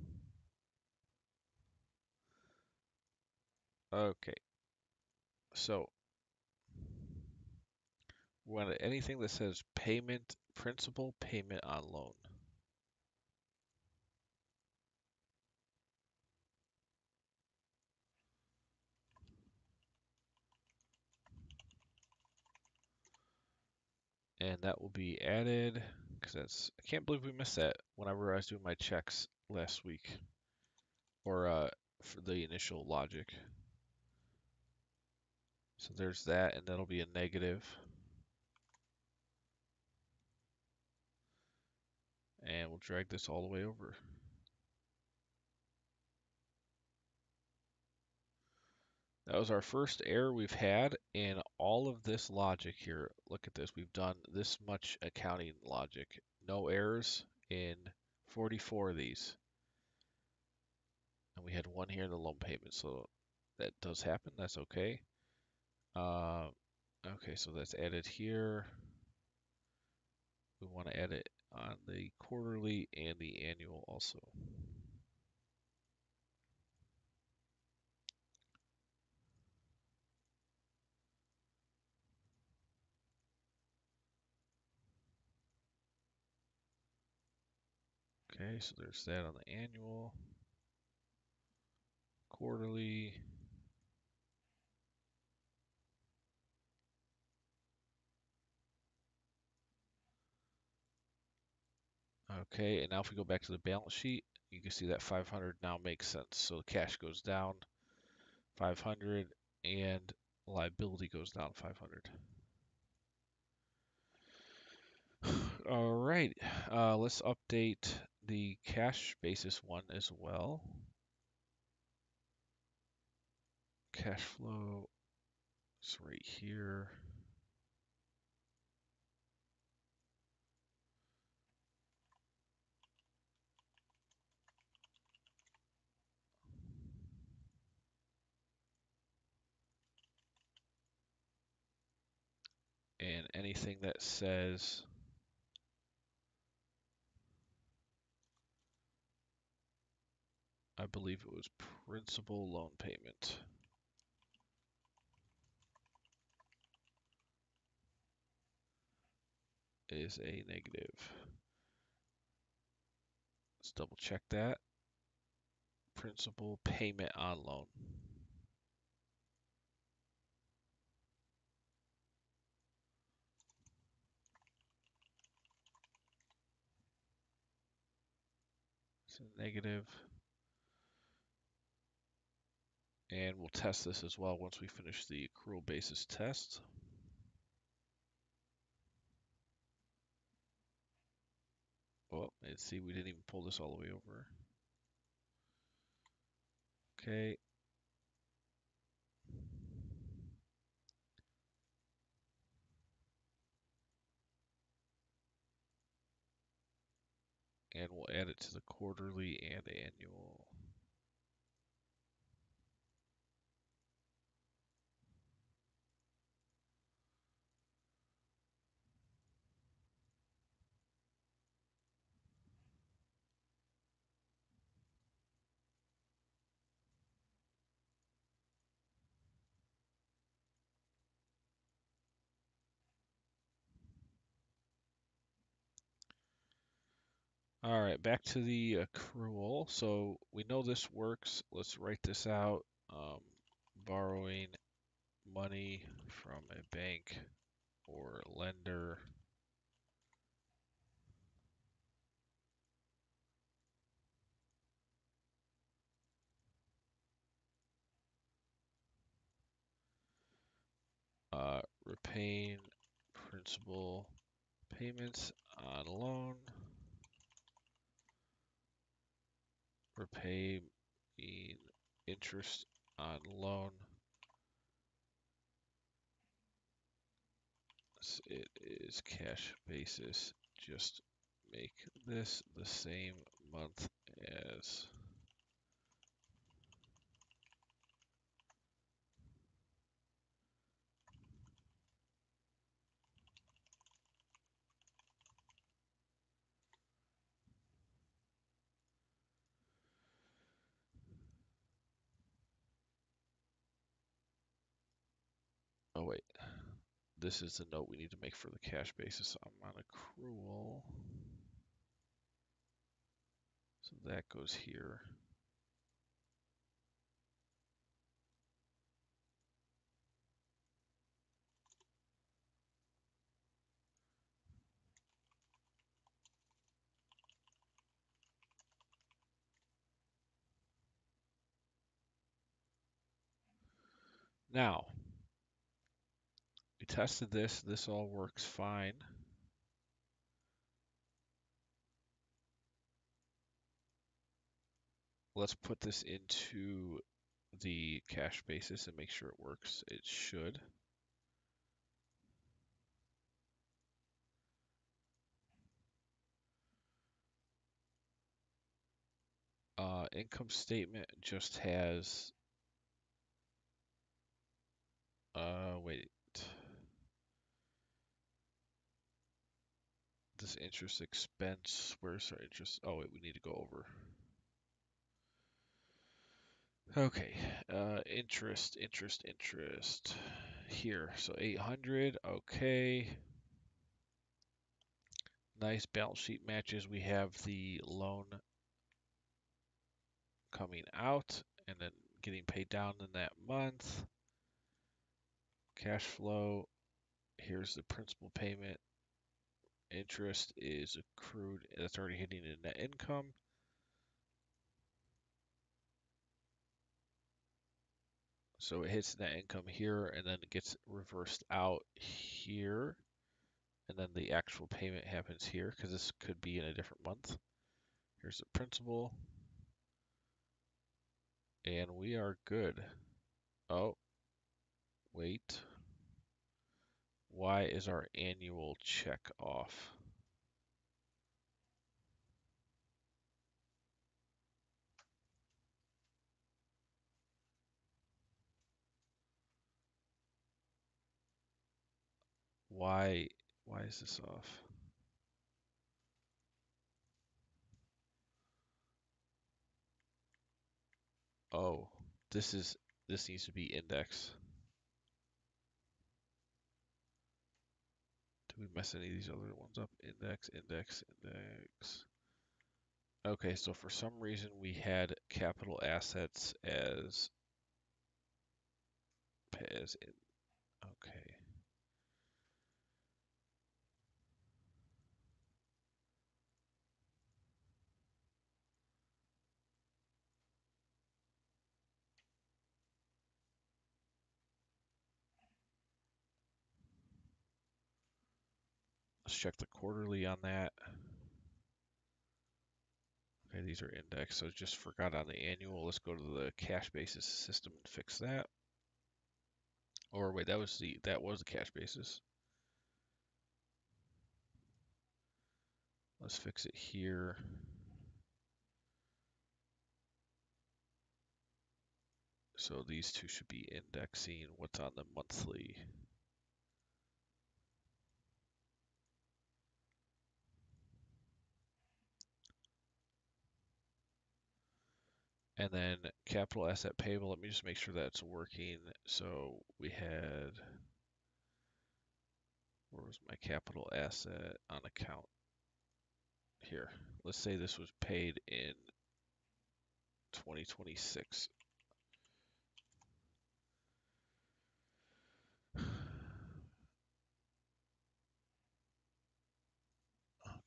Okay, so when anything that says payment, principal payment on loan. And that will be added because I can't believe we missed that whenever I was doing my checks last week or for the initial logic. So there's that, and that'll be a negative. And we'll drag this all the way over. That was our first error we've had in all of this logic here. Look at this. We've done this much accounting logic. No errors in 44 of these. And we had one here in the loan payment. So that does happen. That's okay. Okay, so that's added here. We want to add it on the quarterly and the annual also. Okay, so there's that on the annual, quarterly. Okay, and now if we go back to the balance sheet, you can see that 500 now makes sense. So the cash goes down 500 and liability goes down 500. All right, let's update the cash basis one as well. Cash flow is right here. And anything that says I believe it was principal loan payment is a negative. Let's double check that. Principal payment on loan. It's a negative. And we'll test this as well once we finish the accrual basis test. Oh, and see, we didn't even pull this all the way over. Okay. And we'll add it to the quarterly and annual. All right, back to the accrual. So we know this works. Let's write this out. Borrowing money from a bank or lender repaying principal payments on loan, repaying interest on loan. It is cash basis. Just make this the same month as this is the note we need to make for the cash basis. I'm on accrual. So that goes here. Now, we tested this. This all works fine. Let's put this into the cash basis and make sure it works. It should. Income statement just has, wait, this interest expense, where's our interest? Oh, wait, we need to go over. Okay, interest here. So 800, okay. Nice balance sheet matches. We have the loan coming out and then getting paid down in that month. Cash flow, here's the principal payment. Interest is accrued, that's already hitting the net income. So it hits net income here and then it gets reversed out here. And then the actual payment happens here because this could be in a different month. Here's the principal. And we are good. Oh, wait. Why is our annual check off? Why is this off? Oh, this needs to be index. Did we mess any of these other ones up? Index. Okay, so for some reason we had capital assets as in. Okay. Let's check the quarterly on that. Okay, these are indexed, so just forgot on the annual. Let's go to the cash basis system and fix that. Or wait, that was the cash basis. Let's fix it here. So these two should be indexing what's on the monthly. And then capital asset payable, let me just make sure that's working. So we had, where was my capital asset on account? Here, let's say this was paid in 2026.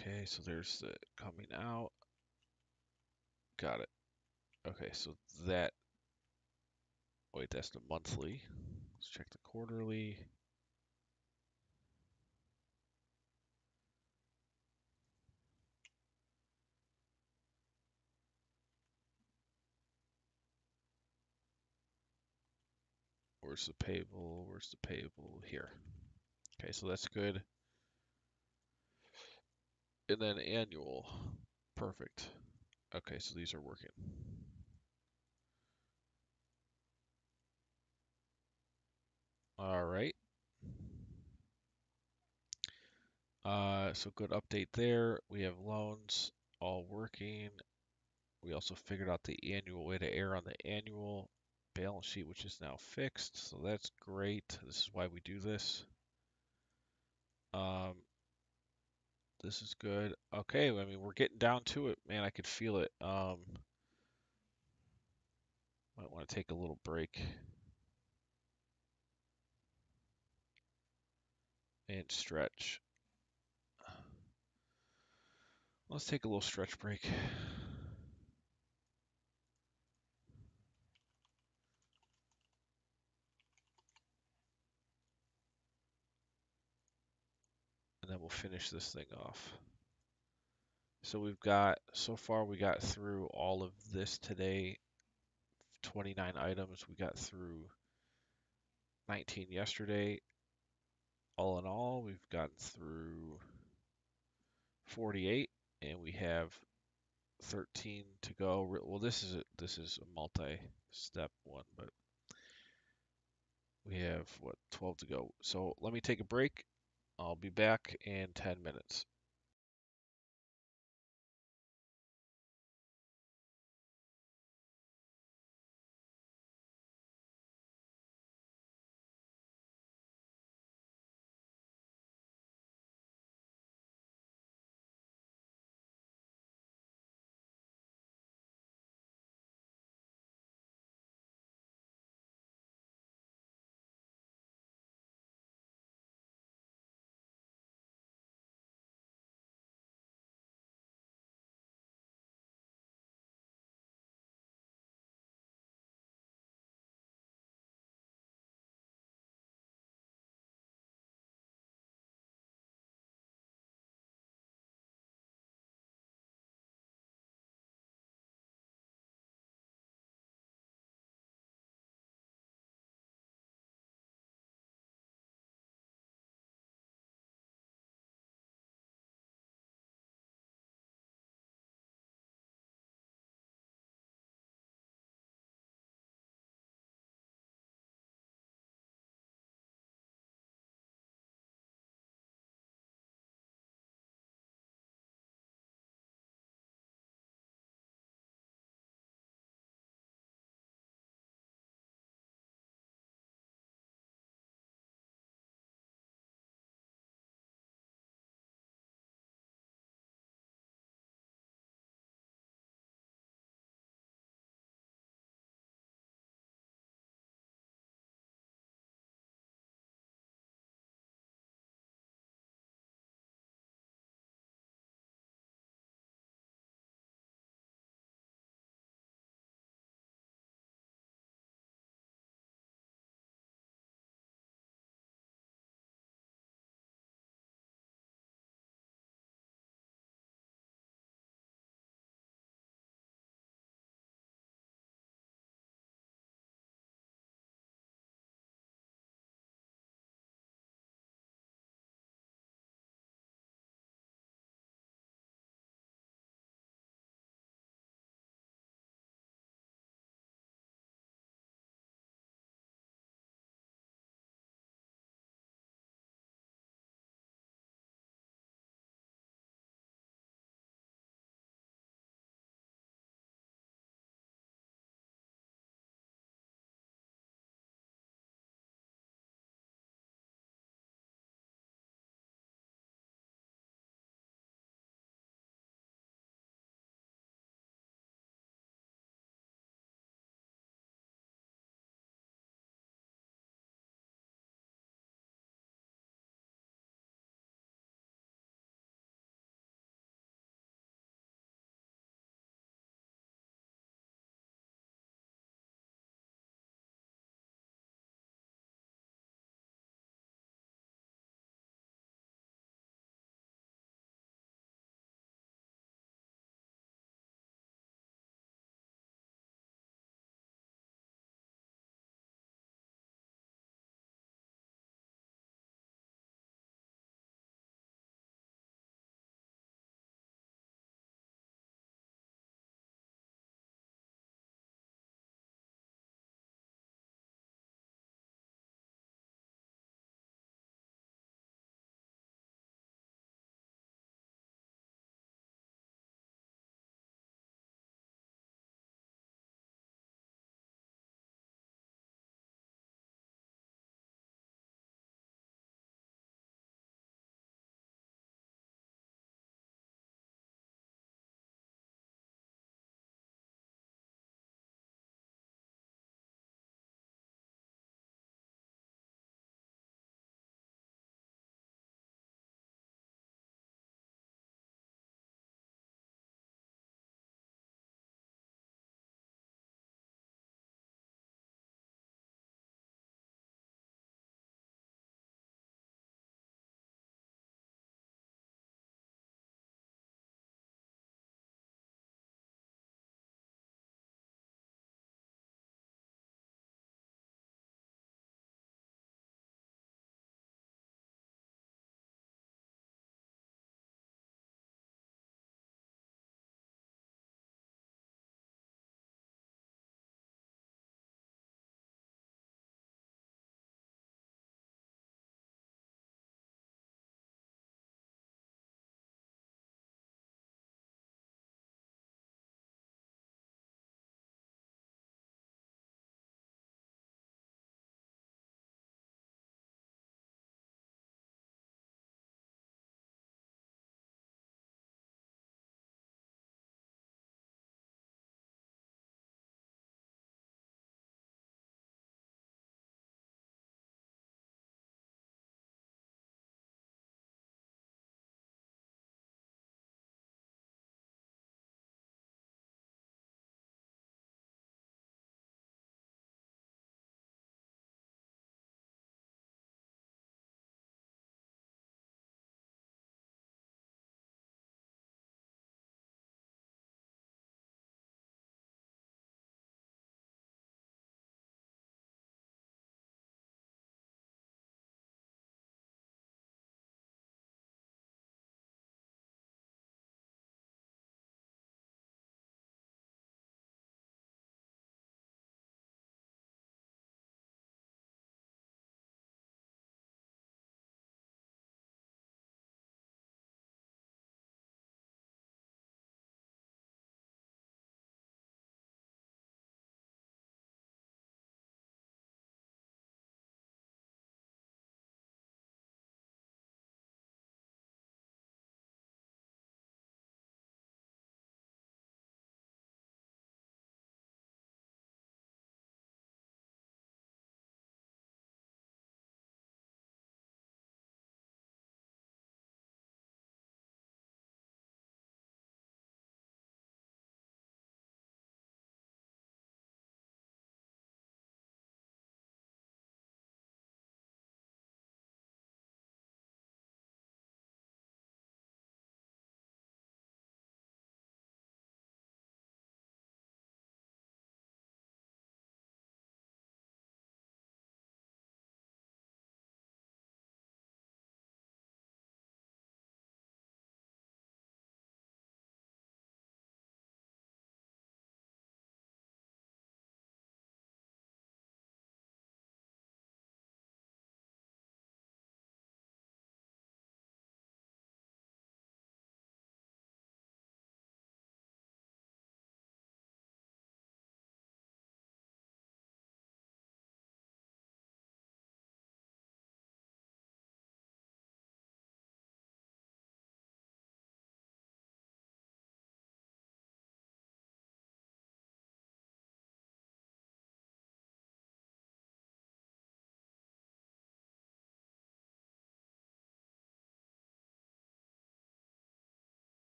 Okay, so there's the coming out. Got it. Okay, so that, wait, that's the monthly. Let's check the quarterly. Where's the payable? Where's the payable? Here. Okay, so that's good. And then annual. Perfect. Okay, so these are working. All right. So good update there. We have loans all working. We also figured out the annual way to err on the annual balance sheet, which is now fixed. So that's great. This is why we do this. This is good. Okay, I mean, we're getting down to it, man. I could feel it. Might want to take a little break and stretch. Let's take a little stretch break. And then we'll finish this thing off. So so far we got through all of this today, 29 items. We got through 19 yesterday. All in all, we've gotten through 48, and we have 13 to go. Well, this is a multi-step one, but we have what 12 to go. So let me take a break. I'll be back in 10 minutes.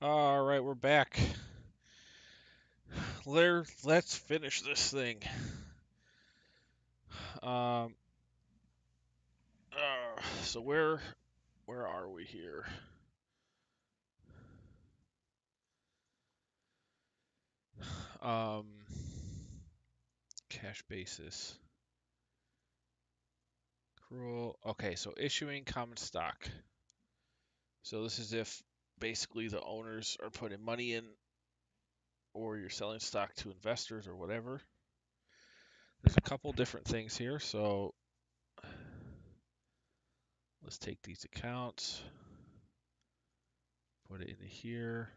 All right, we're back. Let's finish this thing. Um, so where are we here? Um, cash basis. Accrual. Okay, so issuing common stock. So this is if basically the owners are putting money in, or you're selling stock to investors or whatever. There's a couple different things here, so let's take these accounts, put it into here.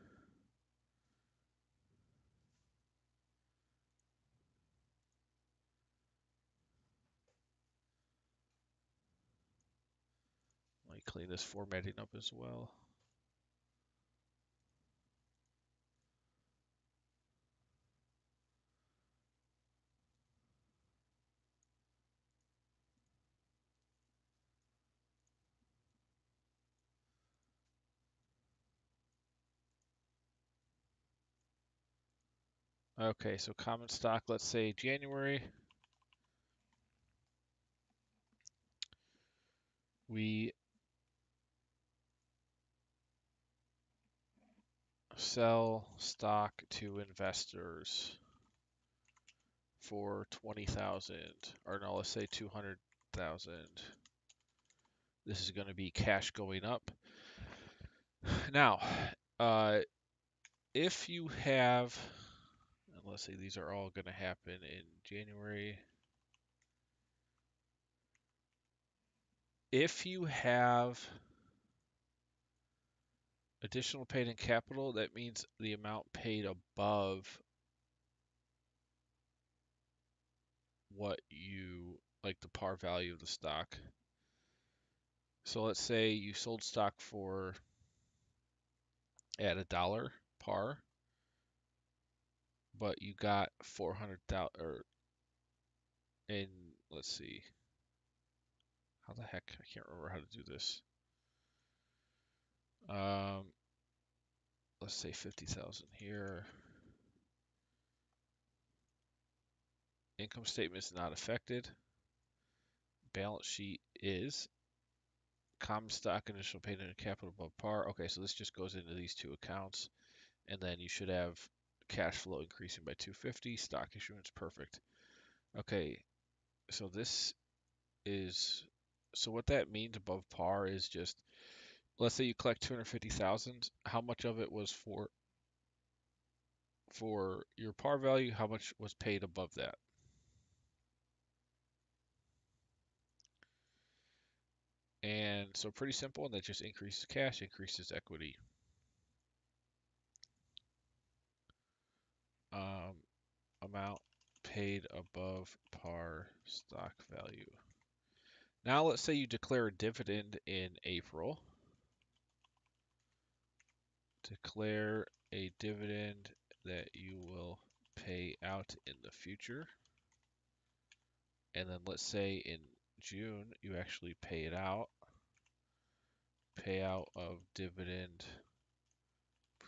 Let me clean this formatting up as well. Okay, so common stock, let's say January. We sell stock to investors for 20,000, or no, let's say 200,000. This is going to be cash going up. Now, if you have, and let's say these are all going to happen in January. If you have additional paid in capital, that means the amount paid above what you, like the par value of the stock. So let's say you sold stock for at $1 par, but you got 400,000, or in, let's see, how the heck, I can't remember how to do this. Um, let's say 50,000 here. Income statement is not affected. Balance sheet is. Common stock initial paid in capital above par. Okay, so this just goes into these two accounts, and then you should have cash flow increasing by 250. Stock issuance, perfect. Okay, so this is, so what that means above par is just, let's say you collect 250,000. How much of it was for your par value? How much was paid above that? And so pretty simple, and that just increases cash, increases equity. Amount paid above par stock value. Now let's say you declare a dividend in April. Declare a dividend that you will pay out in the future. And then let's say in June you actually pay it out. Payout of dividend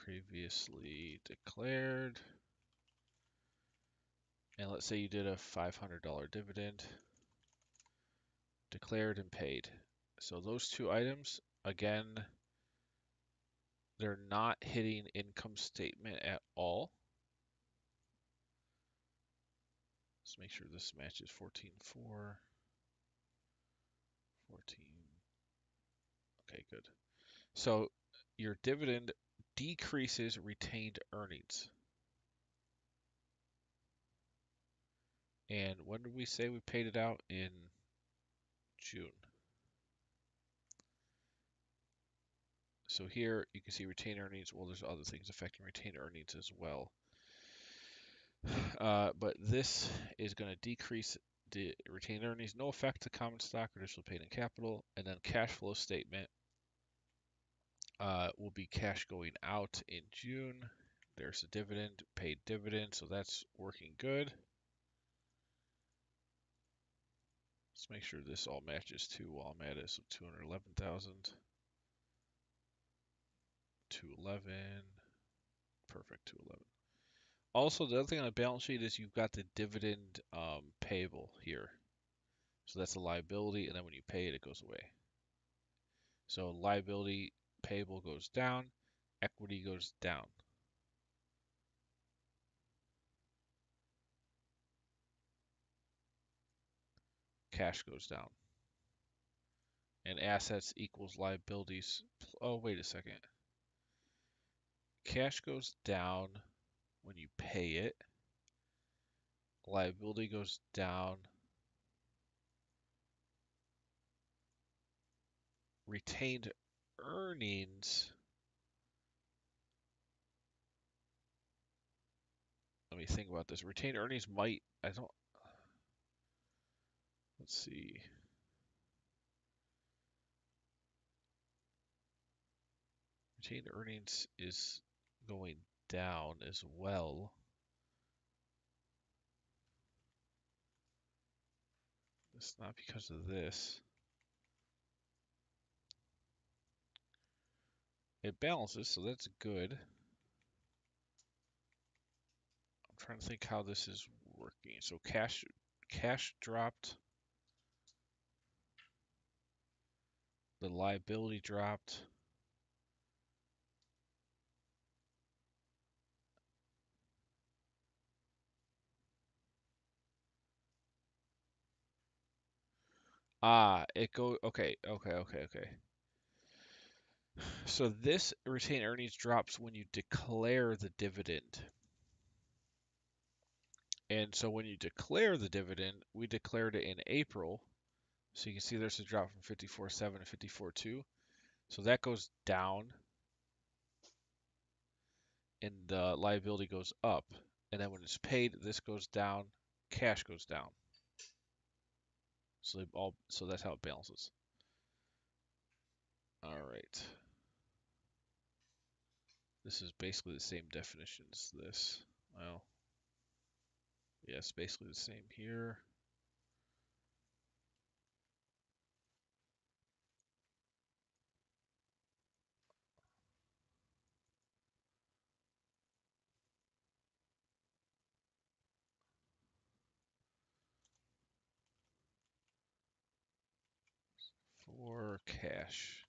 previously declared. And let's say you did a $500 dividend, declared and paid. So those two items, again, they're not hitting income statement at all. Let's make sure this matches 14.4, 14. Okay, good. So your dividend decreases retained earnings. And when did we say we paid it out? In June. So here you can see retained earnings. Well, there's other things affecting retained earnings as well. But this is going to decrease the retained earnings, no effect to common stock or additional paid in capital. And then cash flow statement will be cash going out in June. There's a dividend, paid dividend, so that's working good. Let's make sure this all matches too while I'm at it. So 211,000, 211. perfect, 211. Also, the other thing on the balance sheet is you've got the dividend payable here. So that's a liability, and then when you pay it, it goes away. So liability payable goes down, equity goes down. Cash goes down. And assets equals liabilities. Oh, wait a second. Cash goes down when you pay it. Liability goes down. Retained earnings. Let me think about this. Retained earnings might, let's see. Retained earnings is going down as well. It's not because of this. It balances, so that's good. I'm trying to think how this is working. So cash dropped. The liability dropped. It go okay. So this retained earnings drops when you declare the dividend. And so when you declare the dividend, we declared it in April. So you can see there's a drop from 54.7 to 54.2. So that goes down and the liability goes up. And then when it's paid, this goes down, cash goes down. So that's how it balances. All right. This is basically the same definition as this. Well, yes, basically the same here. For cash.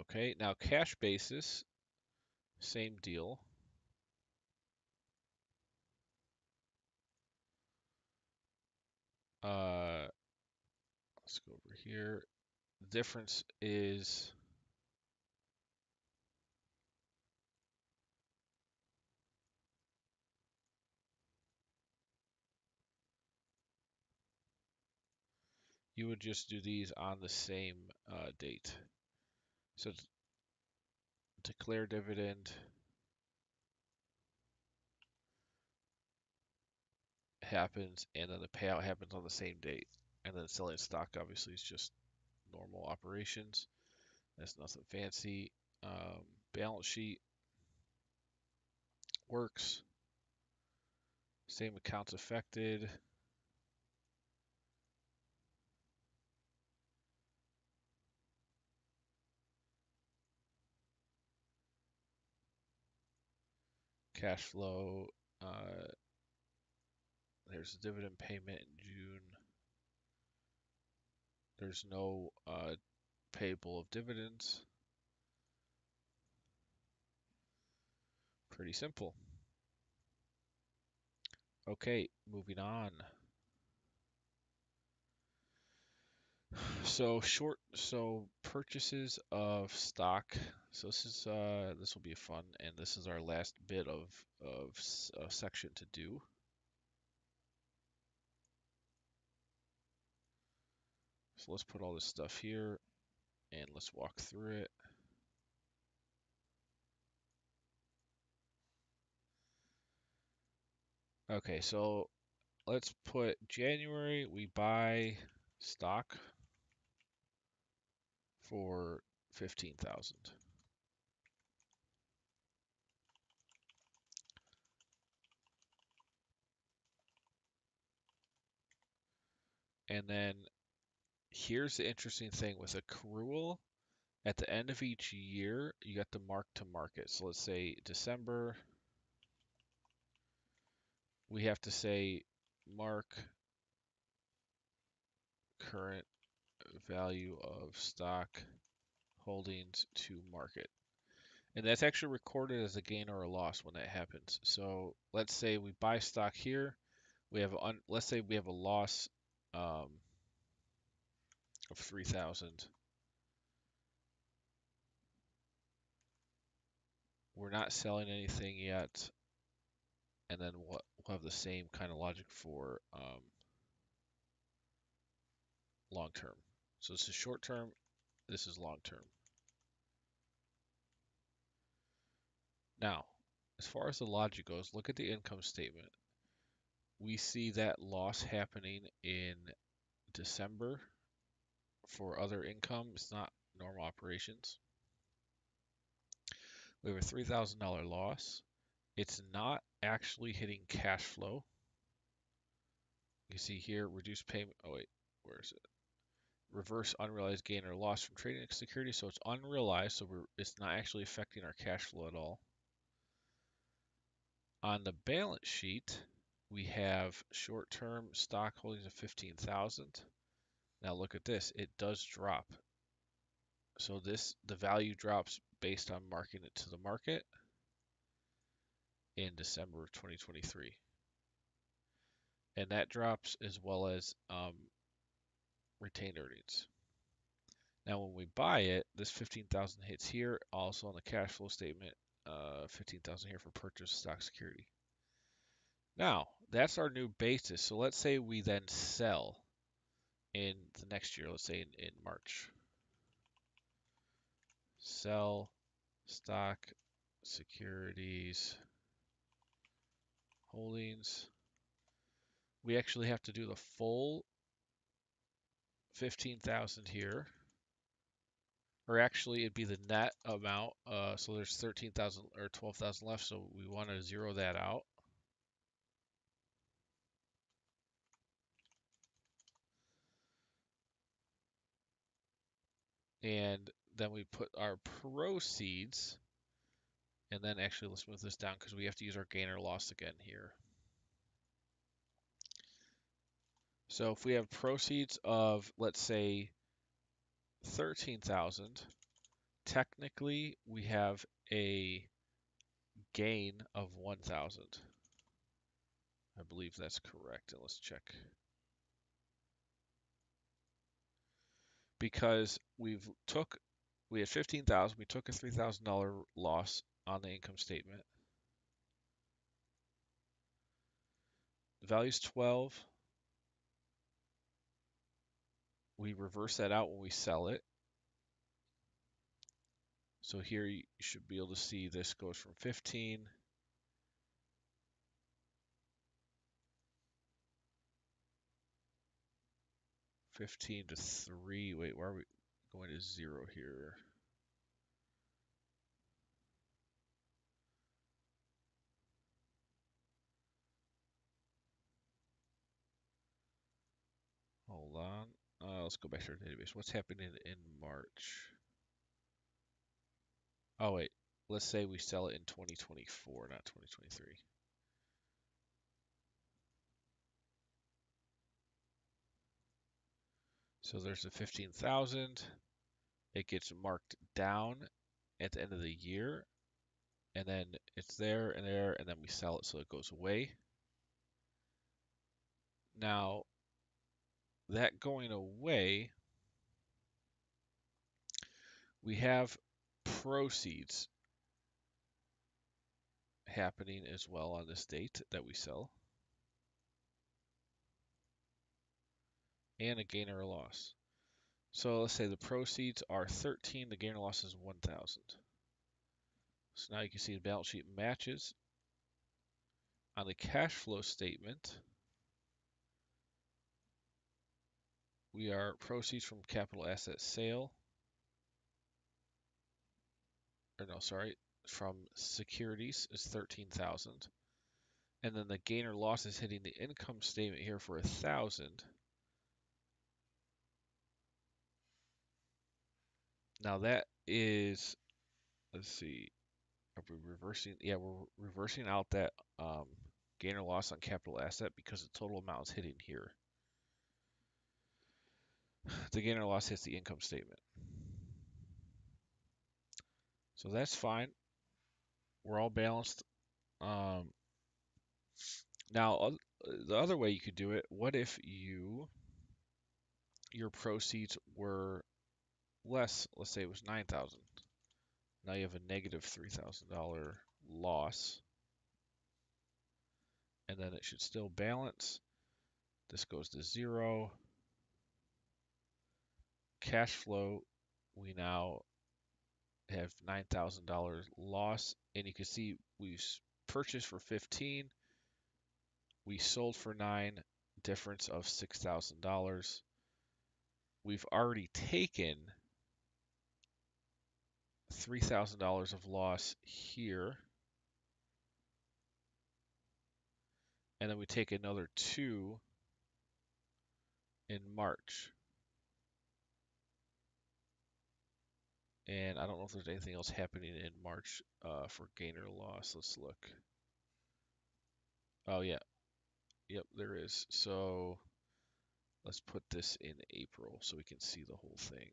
Okay, now cash basis, same deal. Let's go over here. The difference is you would just do these on the same date. So declare dividend happens, and then the payout happens on the same date. And then selling stock obviously is just normal operations. That's nothing fancy. Balance sheet works. Same accounts affected. Cash flow. There's a dividend payment in June. There's no payable of dividends. Pretty simple. Okay, moving on. So purchases of stock. So this will be fun, and this is our last bit of section to do. So let's put all this stuff here, and let's walk through it. Okay, so let's put January. We buy stock for 15,000. And then here's the interesting thing with accrual. At the end of each year, you got the mark to market. So let's say December, we have to say mark current value of stock holdings to market. And that's actually recorded as a gain or a loss when that happens. So let's say we buy stock here. Let's say we have a loss of 3,000. We're not selling anything yet, and then we'll have the same kind of logic for long term. So this is short term, this is long term. Now, as far as the logic goes, look at the income statement. We see that loss happening in December for other income. It's not normal operations. We have a $3,000 loss. It's not actually hitting cash flow. You see here, reduce payment. Oh wait, where is it? Reverse unrealized gain or loss from trading securities. So it's unrealized, so it's not actually affecting our cash flow at all. On the balance sheet, we have short-term stock holdings of 15,000. Now look at this, it does drop. So the value drops based on marking it to the market in December of 2023. And that drops as well as retained earnings. Now when we buy it, this 15,000 hits here, also on the cash flow statement, 15,000 here for purchase stock security. Now, that's our new basis. So let's say we then sell in the next year, let's say in March. Sell stock securities holdings. We actually have to do the full 15,000 here. Or actually it'd be the net amount. So there's 13,000 or 12,000 left, so we want to zero that out. And then we put our proceeds, and then actually let's move this down because we have to use our gain or loss again here. So if we have proceeds of, let's say, 13,000, technically we have a gain of 1,000. I believe that's correct, and let's check. Because we had 15,000, we took a $3,000 loss on the income statement. The value's 12. We reverse that out when we sell it. So here you should be able to see this goes from 15 to 3. Wait, why are we going to 0 here? Hold on. Let's go back to our database. What's happening in March? Oh, wait. Let's say we sell it in 2024, not 2023. So there's the 15,000. It gets marked down at the end of the year, and then it's there, and then we sell it, so it goes away. Now, that going away, we have proceeds happening as well on this date that we sell, and a gain or a loss. So let's say the proceeds are 13, the gain or loss is 1,000. So now you can see the balance sheet matches. On the cash flow statement, we are proceeds from capital asset sale, or no, sorry, from securities is 13,000. And then the gain or loss is hitting the income statement here for 1,000. Now that is, let's see, are we reversing? Yeah, we're reversing out that gain or loss on capital asset because the total amount is hitting here. The gain or loss hits the income statement. So that's fine. We're all balanced. Um, now, the other way you could do it, what if your proceeds were less, let's say it was 9,000. Now you have a negative $3,000 loss, and then it should still balance. This goes to zero. Cash flow, we now have $9,000 loss, and you can see we purchased for 15, we sold for 9, difference of $6,000. We've already taken $3,000 of loss here, and then we take another 2 in March. And I don't know if there's anything else happening in March for gain or loss. Let's look. Oh yeah, yep, there is. So let's put this in April so we can see the whole thing.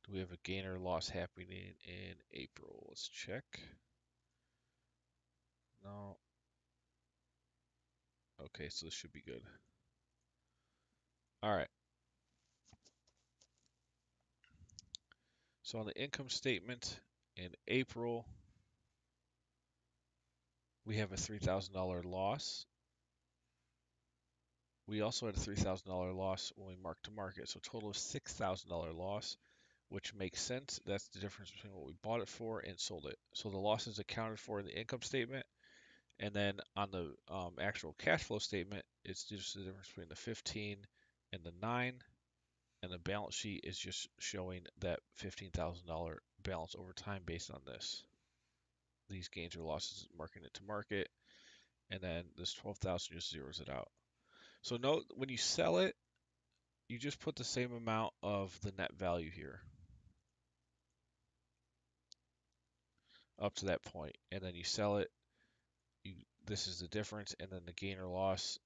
Do we have a gain or loss happening in April? Let's check. No. Okay, so this should be good. All right. So on the income statement in April, we have a $3,000 loss. We also had a $3,000 loss when we marked to market. So total of $6,000 loss, which makes sense. That's the difference between what we bought it for and sold it. So the loss is accounted for in the income statement. And then on the actual cash flow statement, it's just the difference between the 15 and the 9. And the balance sheet is just showing that $15,000 balance over time based on this. These gains or losses, marking it to market. And then this 12,000 just zeroes it out. So note, when you sell it, you just put the same amount of the net value here up to that point, and then you sell it. This is the difference, and then the gain or loss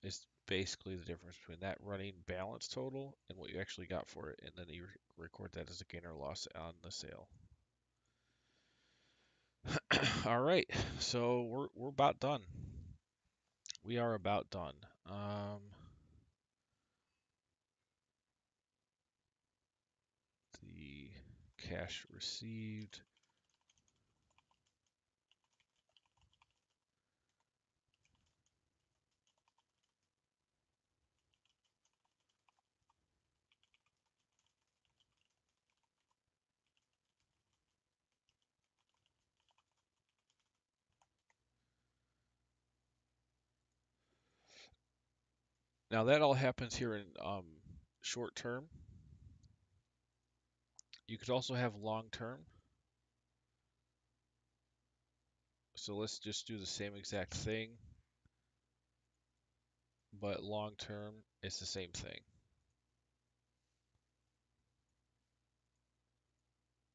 is basically the difference between that running balance total and what you actually got for it, and then you record that as a gain or loss on the sale. All right, so we're about done. We are about done. The cash received. Now that all happens here in short term. You could also have long term. So let's just do the same exact thing, but long term, it's the same thing.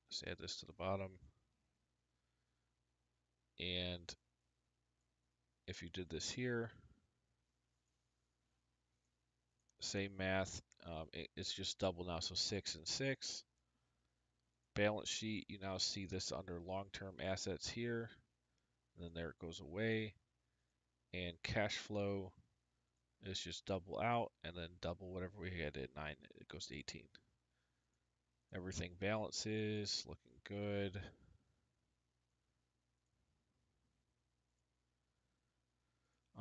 Let's add this to the bottom. And if you did this here, same math, it's just double now, so 6 and 6. Balance sheet, you now see this under long-term assets here, and then there it goes away. And cash flow is just double out, and then double whatever we had at 9, it goes to 18. Everything balances, looking good.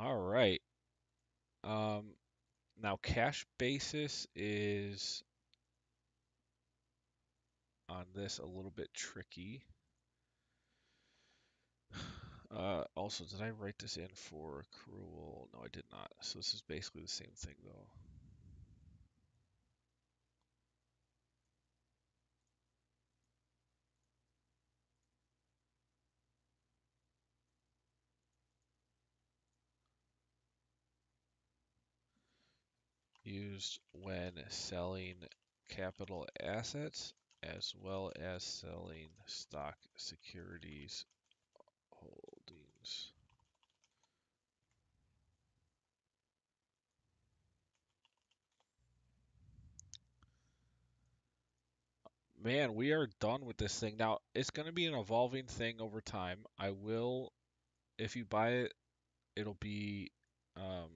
All right. Now cash basis is on this a little bit tricky. Also, did I write this in for accrual? No, I did not. So this is basically the same thing though. used when selling capital assets as well as selling stock securities holdings. Man, we are done with this thing. Now, it's going to be an evolving thing over time. I will, if you buy it, it'll be, um,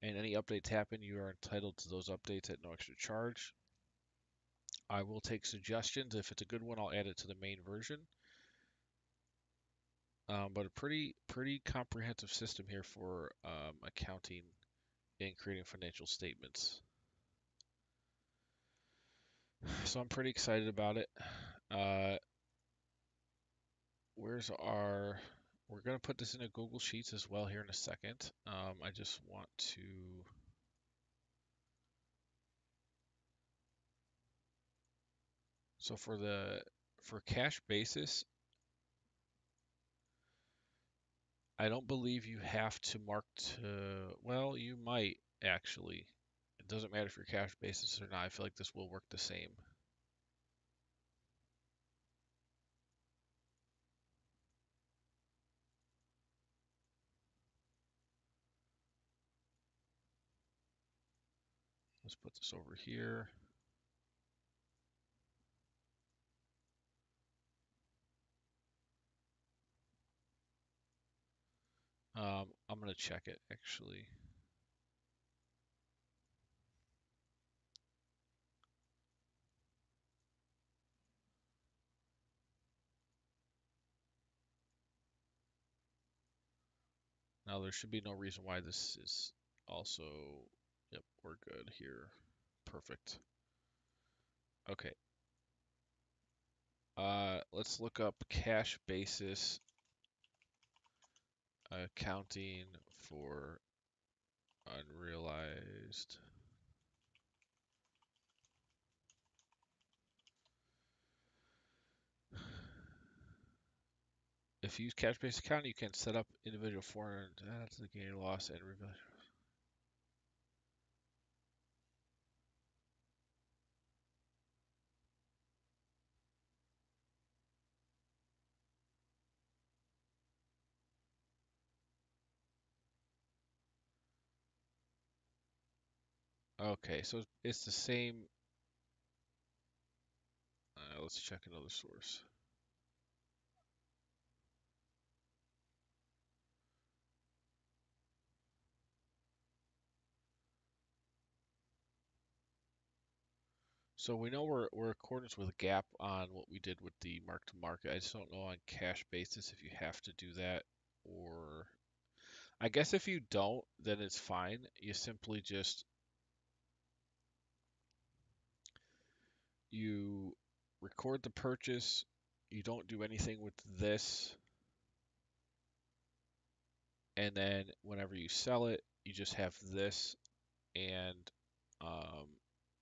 and any updates happen, you are entitled to those updates at no extra charge. I will take suggestions. If it's a good one, I'll add it to the main version. But a pretty comprehensive system here for accounting and creating financial statements. So I'm pretty excited about it. Uh, where's our... We're going to put this into Google Sheets as well here in a second. I just want to... So for cash basis, I don't believe you have to mark to... Well, you might actually. It doesn't matter if you're cash basis or not. I feel like this will work the same. Let's put this over here. I'm going to check it actually. Now there should be no reason why this is also, yep, we're good here. Perfect. Okay. Let's look up cash basis accounting for unrealized. If you use cash basis accounting, you can set up individual foreign to the gain or loss and reveal. Okay, so it's the same. Let's check another source. So we know we're accordance with GAAP on what we did with the mark to market. I just don't know on cash basis if you have to do that, or I guess if you don't, then it's fine. You simply just you record the purchase. You don't do anything with this, and then whenever you sell it, you just have this and um,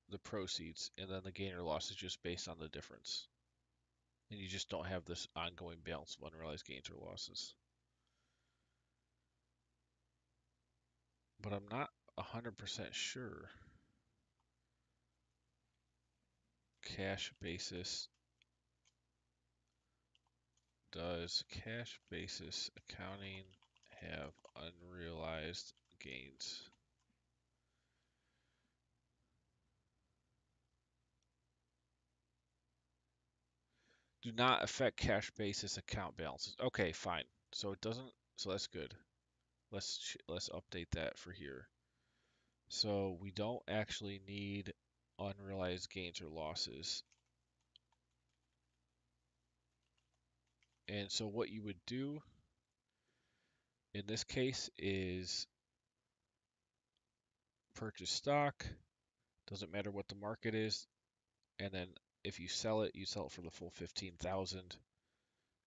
the proceeds, and then the gain or loss is just based on the difference. And you just don't have this ongoing balance of unrealized gains or losses. But I'm not 100% sure. Cash basis. Does cash basis accounting have unrealized gains? Do not affect cash basis account balances. Okay, fine. So it doesn't. So that's good. Let's update that for here. So we don't actually need unrealized gains or losses. And so what you would do in this case is purchase stock. Doesn't matter what the market is. And then if you sell it, you sell it for the full 15,000.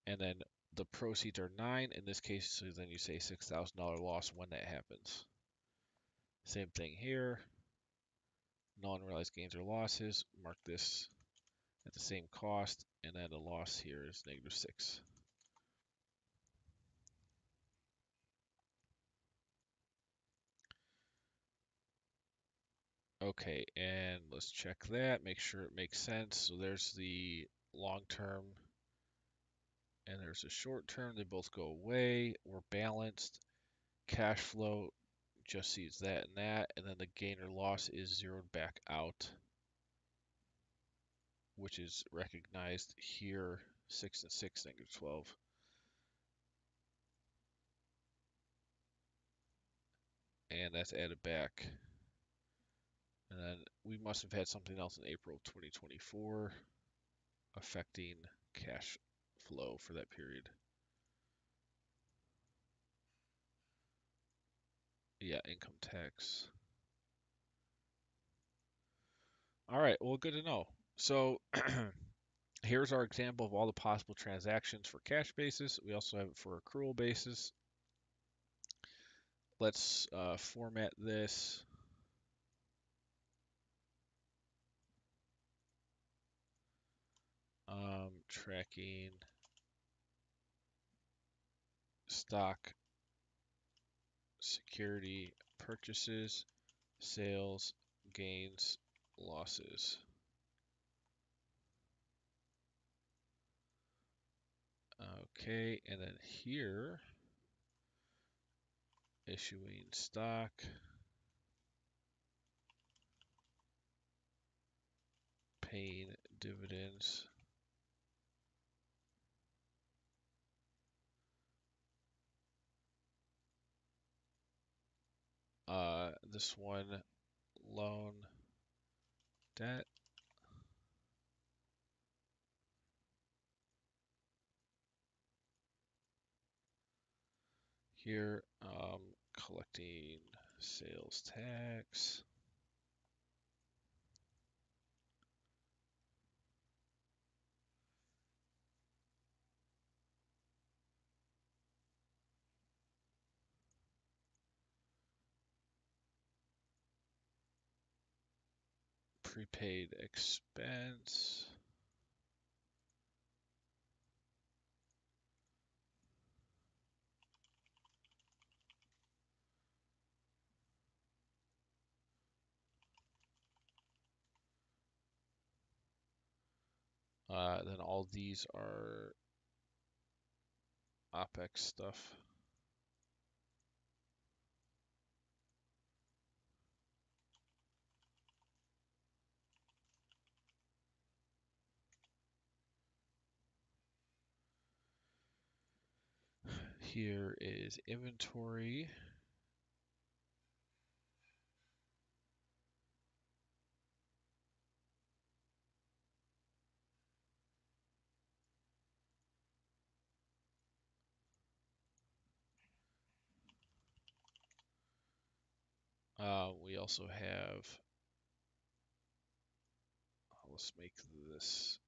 And then the proceeds are 9 in this case, so then you say $6,000 loss when that happens. Same thing here. No unrealized gains or losses. Mark this at the same cost, and then the loss here is -6. Okay, and let's check that, make sure it makes sense. So there's the long term and there's a short term. They both go away. We're balanced. Cash flow just sees that and that, and then the gain or loss is zeroed back out, which is recognized here, 6 and 6, -12. And that's added back. And then we must have had something else in April 2024 affecting cash flow for that period. Yeah, income tax. All right, well, good to know. So here's our example of all the possible transactions for cash basis. We also have it for accrual basis. Let's format this. Tracking stock security purchases, sales, gains, losses. Okay, and then here, issuing stock, paying dividends. This one, loan, debt. Here, collecting sales tax. Prepaid expense. Then all these are opex stuff. Here is inventory. We also have, let's make this,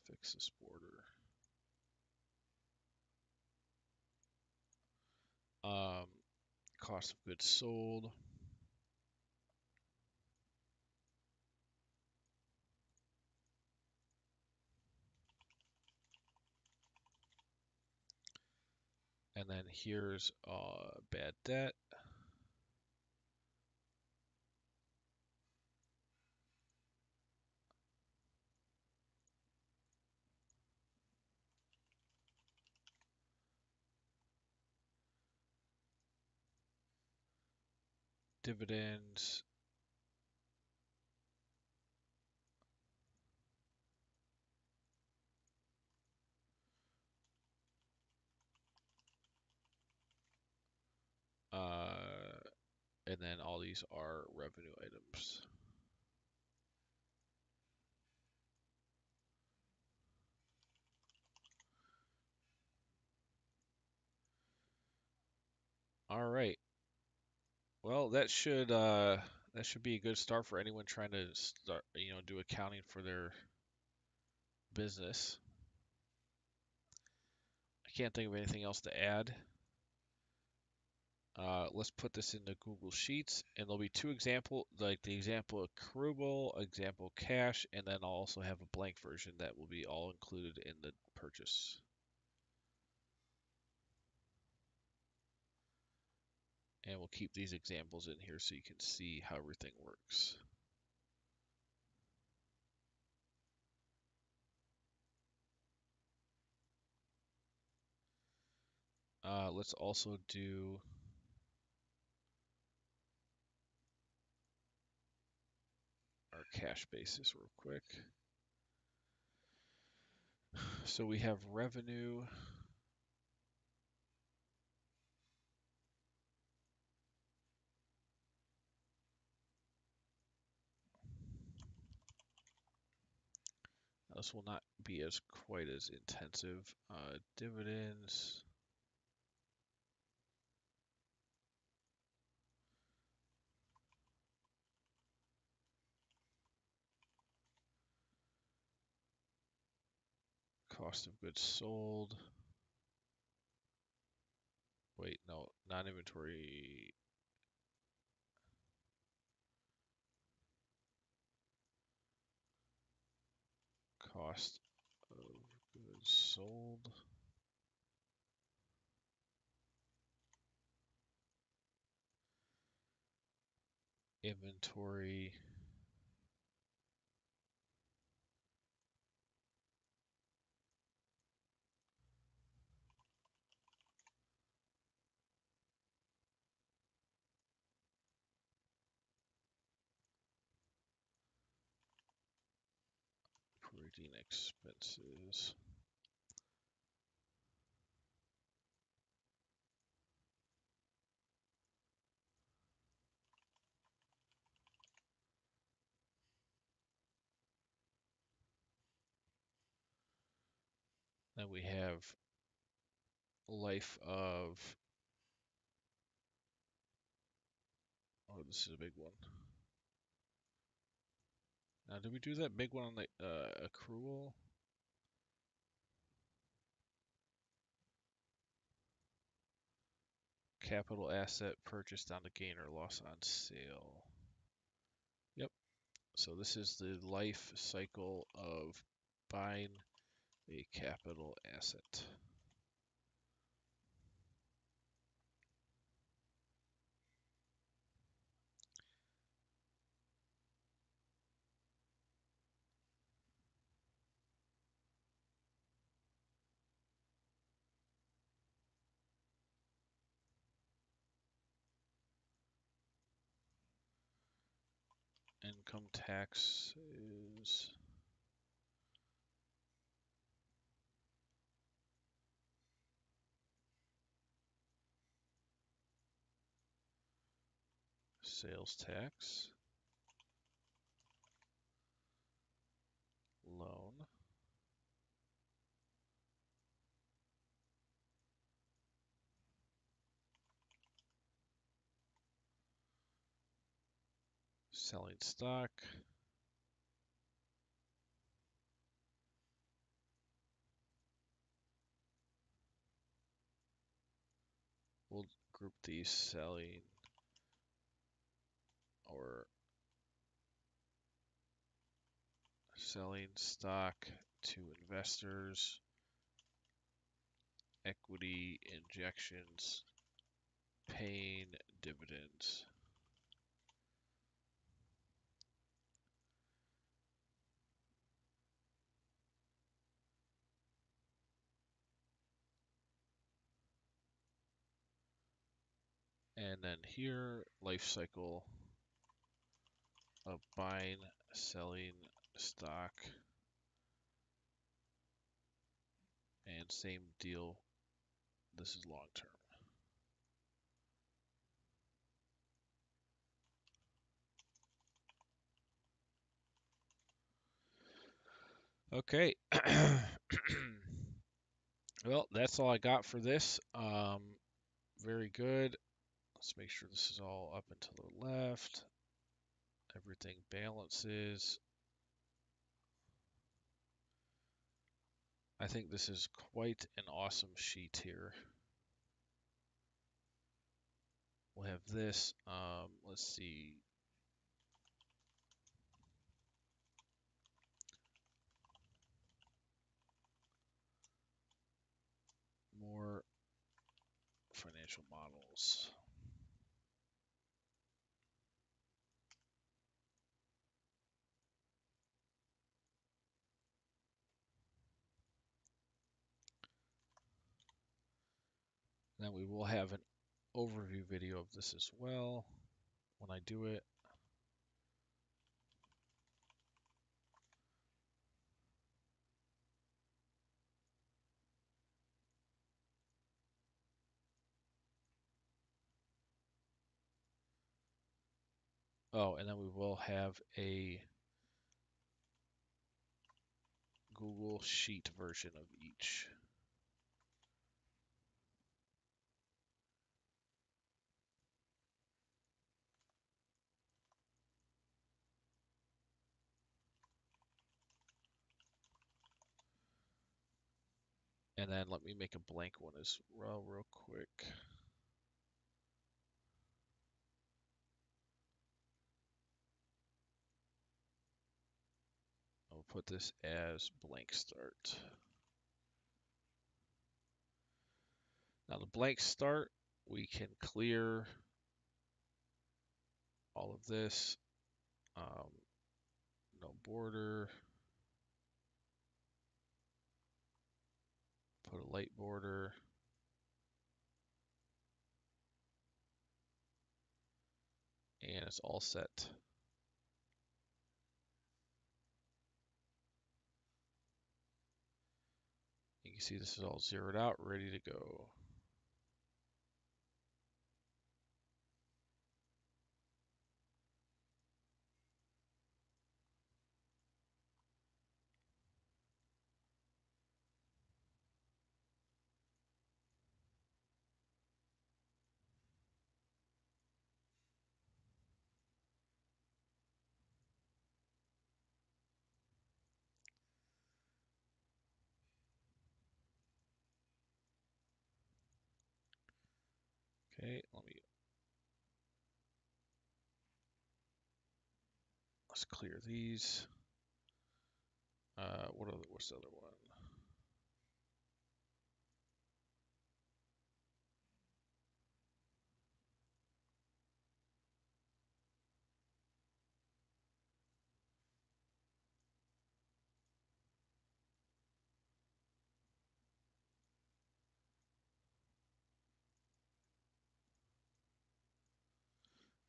fix this border. Cost of goods sold. And then here's bad debt. Dividends. And then all these are revenue items. All right. Well, that should be a good start for anyone trying to start, do accounting for their business. I can't think of anything else to add. Let's put this into Google Sheets, and there'll be two example, like the example accruable, example cash, and then I'll also have a blank version that will be all included in the purchase. And we'll keep these examples in here so you can see how everything works. Let's also do our cash basis real quick. So we have revenue. This will not be as quite as intensive. Dividends. Cost of goods sold. Wait, no, non-inventory. Cost of goods sold. Inventory. Operating expenses. Then we have life of, oh, this is a big one. Now, did we do that big one on the accrual? Capital asset purchased on the gain or loss on sale. Yep. So this is the life cycle of buying a capital asset. Income tax is sales tax, loan, selling stock, we'll group these selling or selling stock to investors, equity injections, paying dividends. And then here, life cycle of buying, selling stock, and same deal. This is long term. Okay. Well, that's all I got for this. Very good. Let's make sure this is all up and to the left. Everything balances. I think this is quite an awesome sheet here. We'll have this. Let's see. More financial models. Then we will have an overview video of this as well when I do it. Oh, and then we will have a Google Sheet version of each. And then let me make a blank one as well real quick. I'll put this as blank start. Now the blank start, we can clear all of this. No border. Put a light border. And it's all set. You can see this is all zeroed out, ready to go. Okay, let's clear these. What's the other one?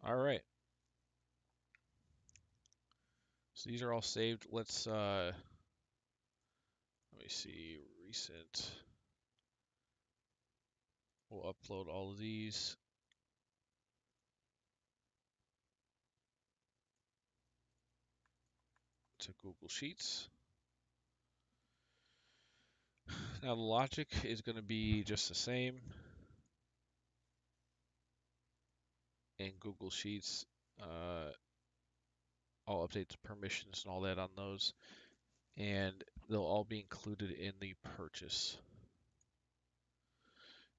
All right. So these are all saved. Let me see, recent. We'll upload all of these. To Google Sheets. Now the logic is going to be just the same in Google Sheets. I'll update the permissions and all that on those, and they'll all be included in the purchase.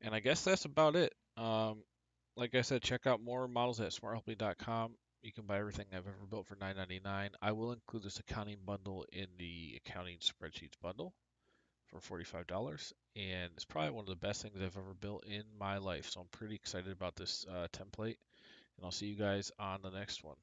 And I guess that's about it. Like I said, check out more models at smarthelping.com. You can buy everything I've ever built for $9.99. I will include this accounting bundle in the accounting spreadsheets bundle for $45, and it's probably one of the best things I've ever built in my life. So I'm pretty excited about this template, and I'll see you guys on the next one.